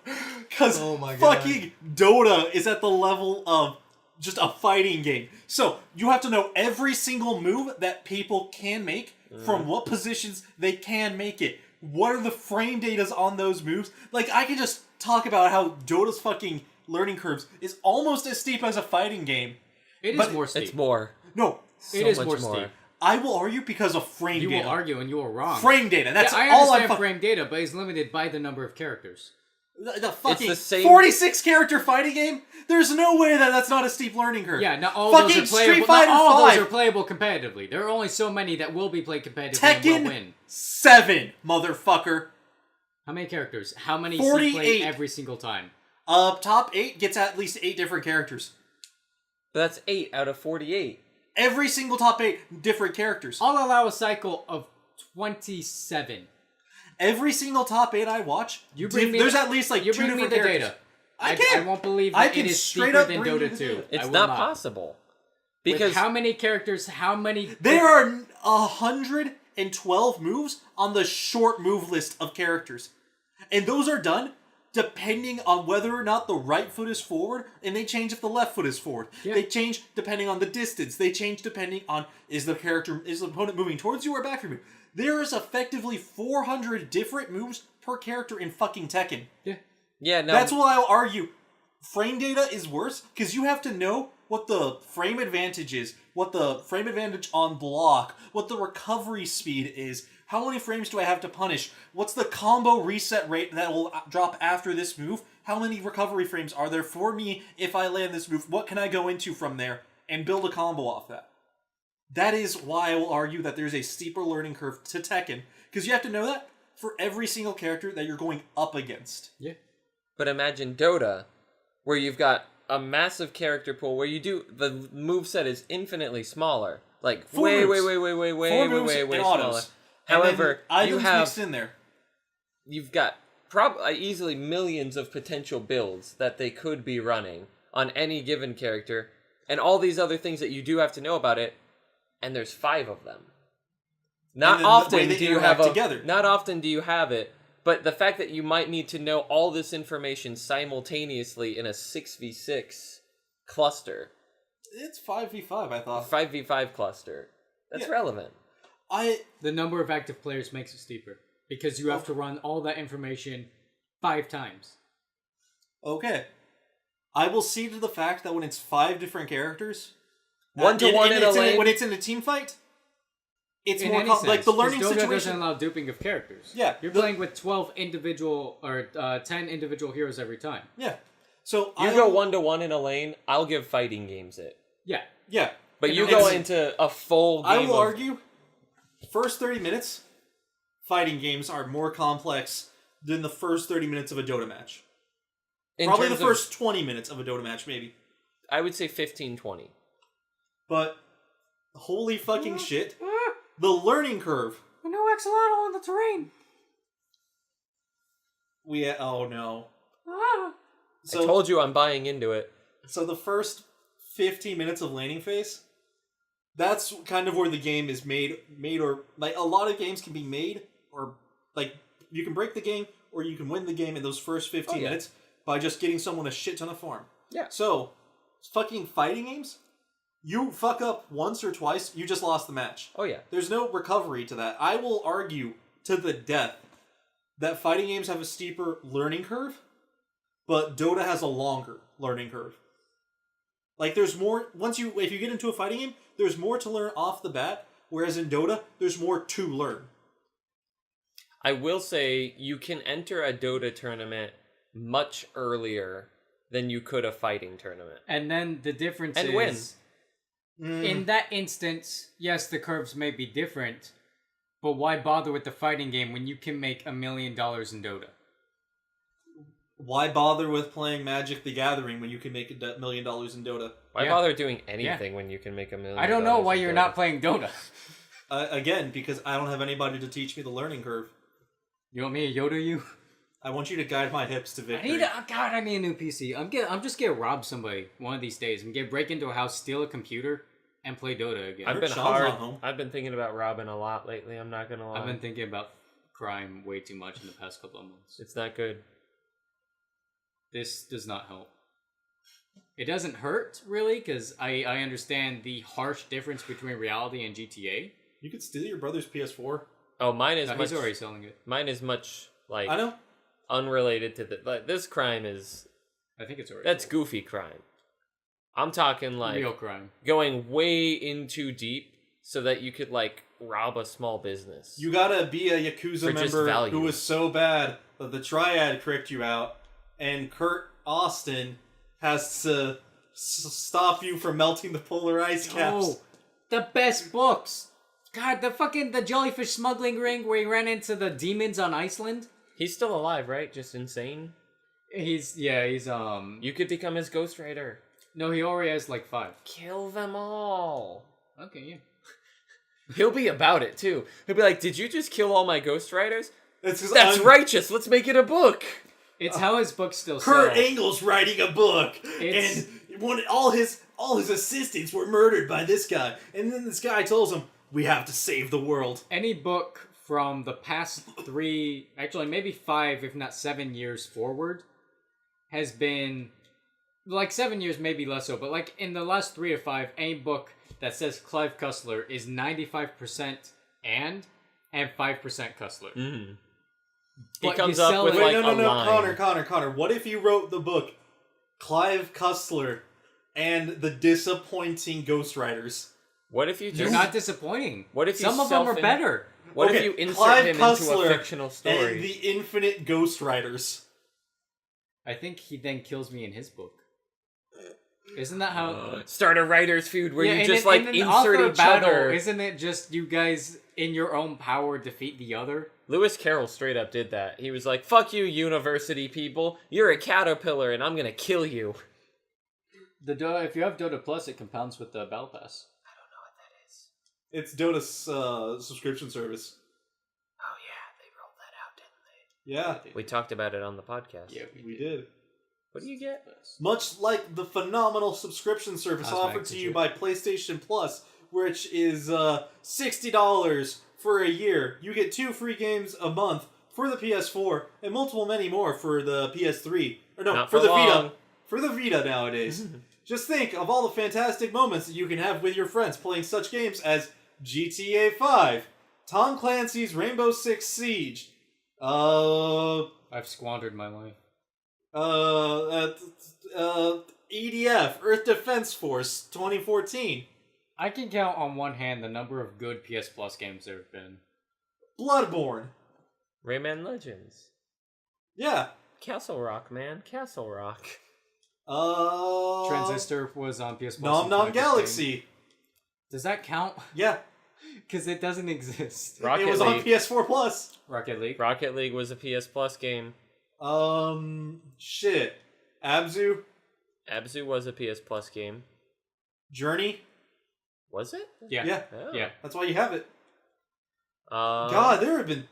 Because fucking Dota is at the level of just a fighting game. So, you have to know every single move that people can make, from what positions they can make it. What are the frame datas on those moves? Like, I can just talk about how Dota's fucking learning curves is almost as steep as a fighting game. It is more steep. It's more. No. It is more steep. I will argue because of frame data. You will argue and you are wrong. Frame data. That's I all understand frame data, but it's limited by the number of characters. The fucking it's the same 46 character fighting game? There's no way that's not a steep learning curve. Yeah, not all fucking those are playable. Street Fighter not all 5. those are playable competitively. There are only so many that will be played competitively and will win. 7, motherfucker. How many characters? How many 48. play every single time? Top 8 gets at least 8 different characters. That's 8 out of 48. Every single top 8 different characters. I'll allow a cycle of 27. Every single top 8 I watch, there's at least like 2 different characters. Data. I won't believe that it is steeper than Dota 2. It's not possible. Because how many characters, There are 112 moves on the short move list of characters. And those are done depending on whether or not the right foot is forward, and they change if the left foot is forward. Yeah. They change depending on the distance. They change depending on is the opponent moving towards you or back from you. There is effectively 400 different moves per character in fucking Tekken. Yeah, no. That's why I'll argue frame data is worse, because you have to know what the frame advantage is, what the frame advantage on block, what the recovery speed is, how many frames do I have to punish, what's the combo reset rate that will drop after this move, how many recovery frames are there for me if I land this move, what can I go into from there, and build a combo off that. That is why I will argue that there's a steeper learning curve to Tekken, because you have to know that for every single character that you're going up against. Yeah. But imagine Dota, where you've got a massive character pool where you do the moveset is infinitely smaller, like Four way moves. Four moves way and smaller. autos. And However, then items you have mixed in there. you've got probably easily millions of potential builds that they could be running on any given character, and all these other things that you do have to know about it, and there's 5 of them. Not And then the way often they do you interact have together. Not often do you have it, but the fact that you might need to know all this information simultaneously in a 6v6 cluster, It's 5v5, I thought. 5v5 cluster, that's Yeah. relevant. The number of active players makes it steeper because you have to run all that information 5 times. Okay. I will see to the fact that when it's 5 different characters, 1-to-1 in a lane. when it's in a team fight, it's In more any like the sense, 'cause learning Dota doesn't situation. allow duping of characters. Yeah, You're the- playing with 12 individual or 10 individual heroes every time. Yeah. So You go 1-to-1 in a lane, I'll give fighting games it. Yeah. Yeah. But you It's- go into a full game I will of argue, first 30 minutes, fighting games are more complex than the first 30 minutes of a Dota match. in Probably the terms of- first 20 minutes of a Dota match, maybe. I would say 15-20. But holy fucking shit, the learning curve. A new axolotl on the terrain. Oh no. I told you I'm buying into it. So the first 15 minutes of laning phase, that's kind of where the game is made or like a lot of games can be made or like you can break the game or you can win the game in those first 15 yeah. minutes by just getting someone a shit ton of farm. Yeah. So, fucking fighting games, you fuck up once or twice, you just lost the match. Oh yeah. There's no recovery to that. I will argue to the death that fighting games have a steeper learning curve, but Dota has a longer learning curve. Like there's more if you get into a fighting game, there's more to learn off the bat, whereas in Dota, there's more to learn. I will say you can enter a Dota tournament much earlier than you could a fighting tournament. And then the difference And is... win. In that instance, yes, the curves may be different, but why bother with the fighting game when you can make $1 million in Dota? Why bother with playing Magic the Gathering when you can make $1 million in Dota? Why Yeah. bother doing anything when you can make $1 million? I don't know why in you're Dota? not playing Dota. Again, because I don't have anybody to teach me the learning curve. You want me to Yoda you? I want you to guide my hips to victory. I need a new PC. I'm just gonna rob somebody one of these days. I'm gonna break into a house, steal a computer, and play Dota again. I've been Sean's hard. not home. I've been thinking about Robin a lot lately. I'm not gonna lie. I've been thinking about crime way too much in the past couple of months. It's not good. This does not help. It doesn't hurt, really, because I understand the harsh difference between reality and GTA. You could steal your brother's PS4. Oh, mine is No, much. he's already selling it. Mine is much like I know. unrelated to the. Like, this crime is I think it's already that's sold. goofy crime. I'm talking like Real crime. going way in too deep so that you could like rob a small business. You gotta be a Yakuza For just member value. who was so bad that the Triad cricked you out, and Kurt Austin has to stop you from melting the polar ice caps. Oh, the best books. God, the jellyfish smuggling ring where he ran into the demons on Iceland. He's still alive, right? Just insane. He's You could become his ghostwriter. no, he already has like 5. Kill them all. Okay, yeah. He'll be about it too. He'll be like, "Did you just kill all my ghostwriters? It's 'cause That's I'm- righteous. Let's make it a book." It's how his books still Kurt sell. Angle's writing a book, It's- and all his assistants were murdered by this guy, and then this guy tells him, "We have to save the world." Any book from the past 3, actually maybe 5, if not 7 years forward, has been like 7 years, maybe less so, but like in the last 3 to 5, any book that says Clive Cussler is 95% and 5% Cussler. Mm-hmm. But He comes you up sell with it- like Wait, no, a line. Connor. What if you wrote the book Clive Cussler and the Disappointing Ghostwriters? What if you They're just? not disappointing. What if you some of them are self-in- better? What Okay, if you insert Clive him Cussler into a fictional story? And the Infinite Ghostwriters. I think he then kills me in his book. Isn't that how? Start a writer's feud where you and just in- like in an insert author each battle, other. Isn't it just you guys in your own power defeat the other? Lewis Carroll straight up did that. He was like, "Fuck you, university people. You're a caterpillar, and I'm gonna kill you." If you have Dota Plus, it compounds with the Battle Pass. I don't know what that is. It's Dota's subscription service. Oh yeah, they rolled that out, didn't they? Yeah, We talked about it on the podcast. Yeah, we did. What do you get? Much like the phenomenal subscription service Cosmetics offered to and you shit. by PlayStation Plus, which is $60 for a year. You get 2 free games a month for the PS4 and many more for the PS3. Or no, Not for for the long. Vita. For the Vita nowadays. Just think of all the fantastic moments that you can have with your friends playing such games as GTA 5, Tom Clancy's Rainbow Six Siege, I've squandered my life. EDF, Earth Defense Force 2014, I can count on one hand the number of good PS Plus games there have been. Bloodborne. Rayman Legends. Yeah. Castle Rock, man. Castle Rock. Transistor was on PS Plus. Nom in Nom 2015. Galaxy. Does that count? Yeah. Because it doesn't exist. Rocket It was on League. PS4 Plus. Rocket League. Rocket League was a PS Plus game. Shit. Abzu. Abzu was a PS Plus game. Journey. Was it? Yeah. Yeah. Oh. Yeah. That's why you have it. God, there have been...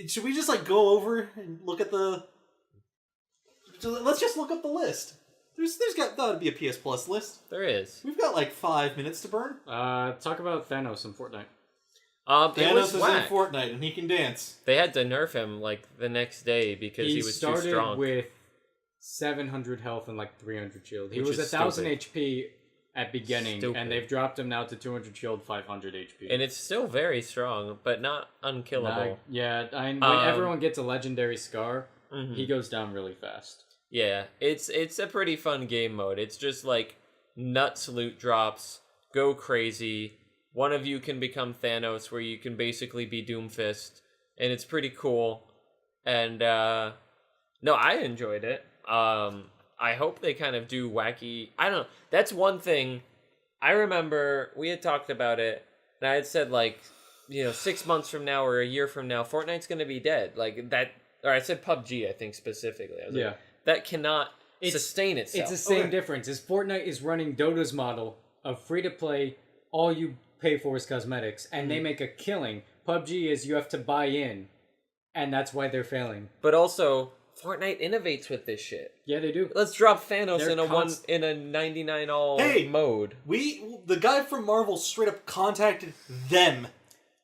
Should we just, go over and look at the... Let's just look up the list. There's got to be a PS Plus list. there is. We've got, 5 minutes to burn. Talk about Thanos in Fortnite. It Thanos was is whack. in Fortnite, and he can dance. They had to nerf him the next day because he was too started strong. with 700 health and 300 shield. He Which was is 1,000 stupid. HP at beginning, Stupid. and they've dropped him now to 200 shield, 500 HP. And it's still very strong, but not unkillable. When everyone gets a legendary scar, Mhm. he goes down really fast. Yeah, it's a pretty fun game mode. It's just nuts loot drops, go crazy. One of you can become Thanos, where you can basically be Doomfist, and it's pretty cool. And no, I enjoyed it. I hope they kind of do wacky. I don't know. That's one thing. I remember we had talked about it, and I had said 6 months from now or a year from now, Fortnite's gonna be dead. That, or I said PUBG, I think specifically. I was like, that cannot sustain itself. It's the same difference. Is Fortnite is running Dota's model of free to play, all you pay for is cosmetics, and they make a killing. PUBG is you have to buy in, and that's why they're failing. But also, Fortnite innovates with this shit. Yeah, they do. Let's drop Thanos They're in a 99 all Hey! mode. The guy from Marvel straight up contacted them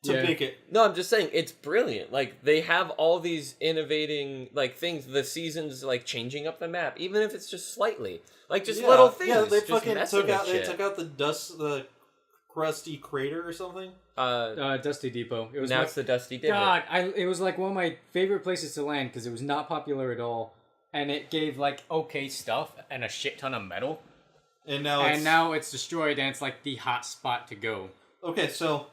to pick it. No, I'm just saying it's brilliant. They have all these innovating things. The seasons changing up the map, even if it's just slightly, little things. Yeah, they just fucking messing took out. with They shit. took out the crusty crater or something. Dusty Depot. It was Now my- it's the Dusty Divot. God, it was one of my favorite places to land because it was not popular at all, and it gave okay stuff and a shit ton of metal. And now it's destroyed, and it's the hot spot to go. Okay, so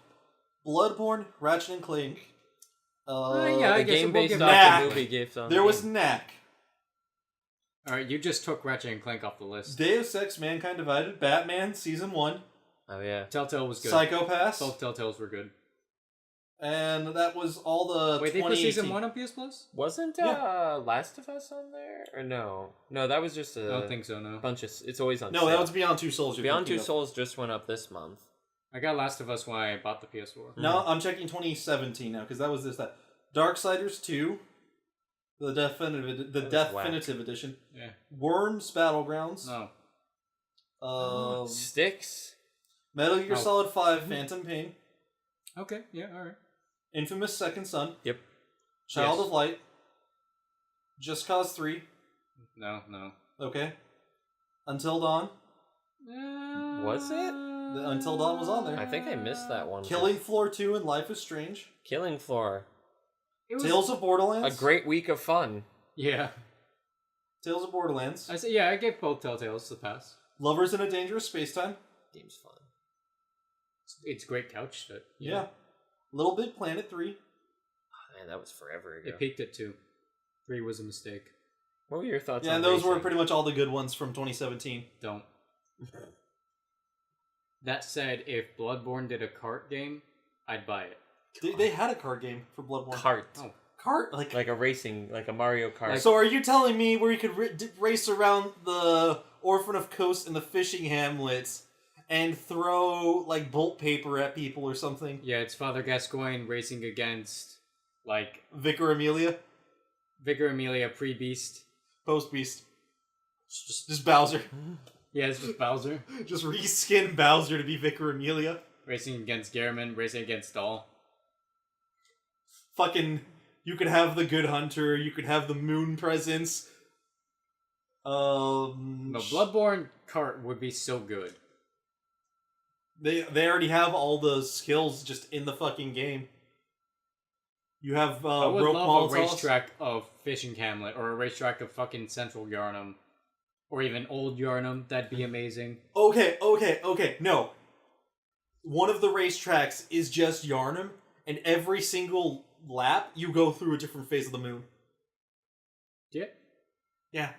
Bloodborne, Ratchet and Clank. Yeah, I The guess game we'll based give off Knack. the movie gave some. There was Knack, All right, you just took Ratchet and Clank off the list. Deus Ex: Mankind Divided, Batman Season 1, Oh yeah. Telltale was good. Psychopaths, Both Telltales were good. and that was all the Wait, they put 2018. season 1 on PS Plus? Wasn't Last of Us on there or no? No, that was just a I don't think so. No, bunch of. It's always on. No, sale. that was Beyond Two Souls. you're Beyond Two thinking of. Souls just went up this month. I got Last of Us when I bought the PS4. No, I'm checking 2017 now because that was that. Darksiders 2, the definitive edition. Yeah. Worms Battlegrounds. No. Sticks. Metal Gear Oh. Solid 5 Phantom Pain. Okay. Yeah. All right. Infamous Second Son. Yep. Child Yes. of Light. Just Cause 3. No. Okay. Until Dawn. Was it? Until Dawn was on there. I think I missed that one. Killing Floor 2 and Life is Strange. Killing Floor. It was, Tales of Borderlands. A great week of fun. Yeah. Tales of Borderlands. I said, yeah, I gave both Telltales the pass. Lovers in a Dangerous Spacetime. Game's fun. It's great couch shit. Yeah. Little Big Planet 3. Man, that was forever ago. It peaked at 2. 3 was a mistake. What were your thoughts Yeah, on and those were racing? pretty much all the good ones from 2017. Don't. That said, if Bloodborne did a kart game, I'd buy it. They had a card game for Bloodborne. Cart. Oh. Kart? Like a racing, like a Mario Kart. So are you telling me where you could race around the Orphan of Coast and the fishing hamlets and throw, like, bolt paper at people or something? Yeah, it's Father Gascoigne racing against, like, Vicar Amelia? Vicar Amelia pre-Beast. Post-Beast. Just Bowser. Yeah, it's just Bowser. Just reskin Bowser to be Vicar Amelia. Racing against Gehrman, racing against Dahl. Fucking... You could have the Good Hunter, you could have the Moon Presence. No, Bloodborne Kart would be so good. They already have all the skills just in the fucking game. You have I would rope love a Molotovs. racetrack of Fishing Hamlet, or a racetrack of fucking Central Yarnum. Or even Old Yarnum, that'd be amazing. Okay, no. One of the racetracks is just Yarnum, and every single lap, you go through a different phase of the moon. Yeah. Yeah.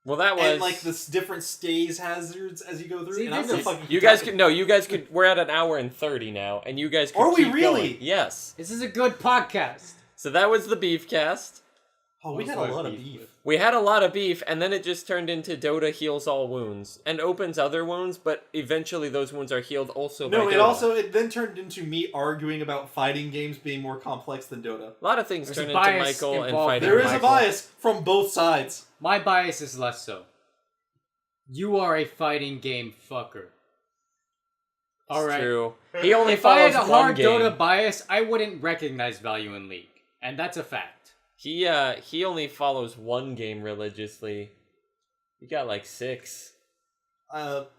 Well, that was... And, like, this different stays hazards as you go through. See, and I'm this gonna is- fucking You guys could... No, you guys could... We're at an hour and 30 now, and you guys could Are we keep really? going. Yes. This is a good podcast. So that was the BeefCast. Oh, we had a lot of beef. We had a lot of beef, and then it just turned into Dota heals all wounds and opens other wounds, but eventually those wounds are healed also by Dota. It then turned into me arguing about fighting games being more complex than Dota. A lot of things There's turn a into bias Michael and involved fighting There is Michael. a bias from both sides. My bias is less so. You are a fighting game fucker. Alright. True. He only If I follows had a one hard game. Dota bias, I wouldn't recognize value in League. And that's a fact. He only follows one game religiously. You got like 6.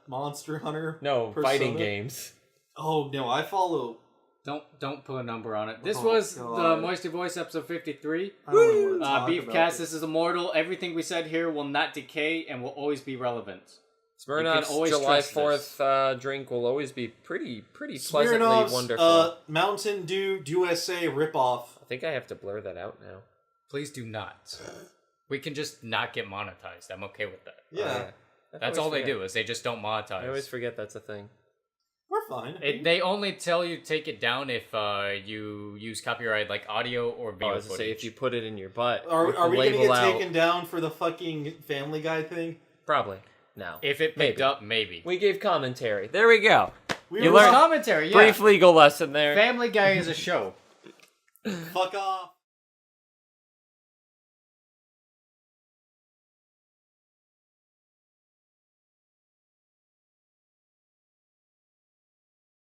Monster Hunter. No, Persona. fighting games. Oh no, I follow. Don't put a number on it. This Oh, was God. the MoistyVoice episode 53. I don't know what to talk BeefCast, about. this is immortal. Everything we said here will not decay and will always be relevant. Smirnoff's always July trust 4th drink will always be pretty pleasantly Smirnoff's, wonderful. Mountain Dew USA ripoff. I think I have to blur that out now. Please do not. We can just not get monetized. I'm okay with that. Yeah, That's all they do, is they just don't monetize. I always forget that's a thing. we're fine. They only tell you take it down if you use copyright like audio or Oh, video I was to footage. say, if you put it in your butt, with Are the we gonna label get out, taken down for the fucking Family Guy thing? Probably. No. If it picked up, maybe. We gave commentary. There we go. We You were learned Commentary, yeah. brief legal lesson there. Family Guy is a show. fuck off.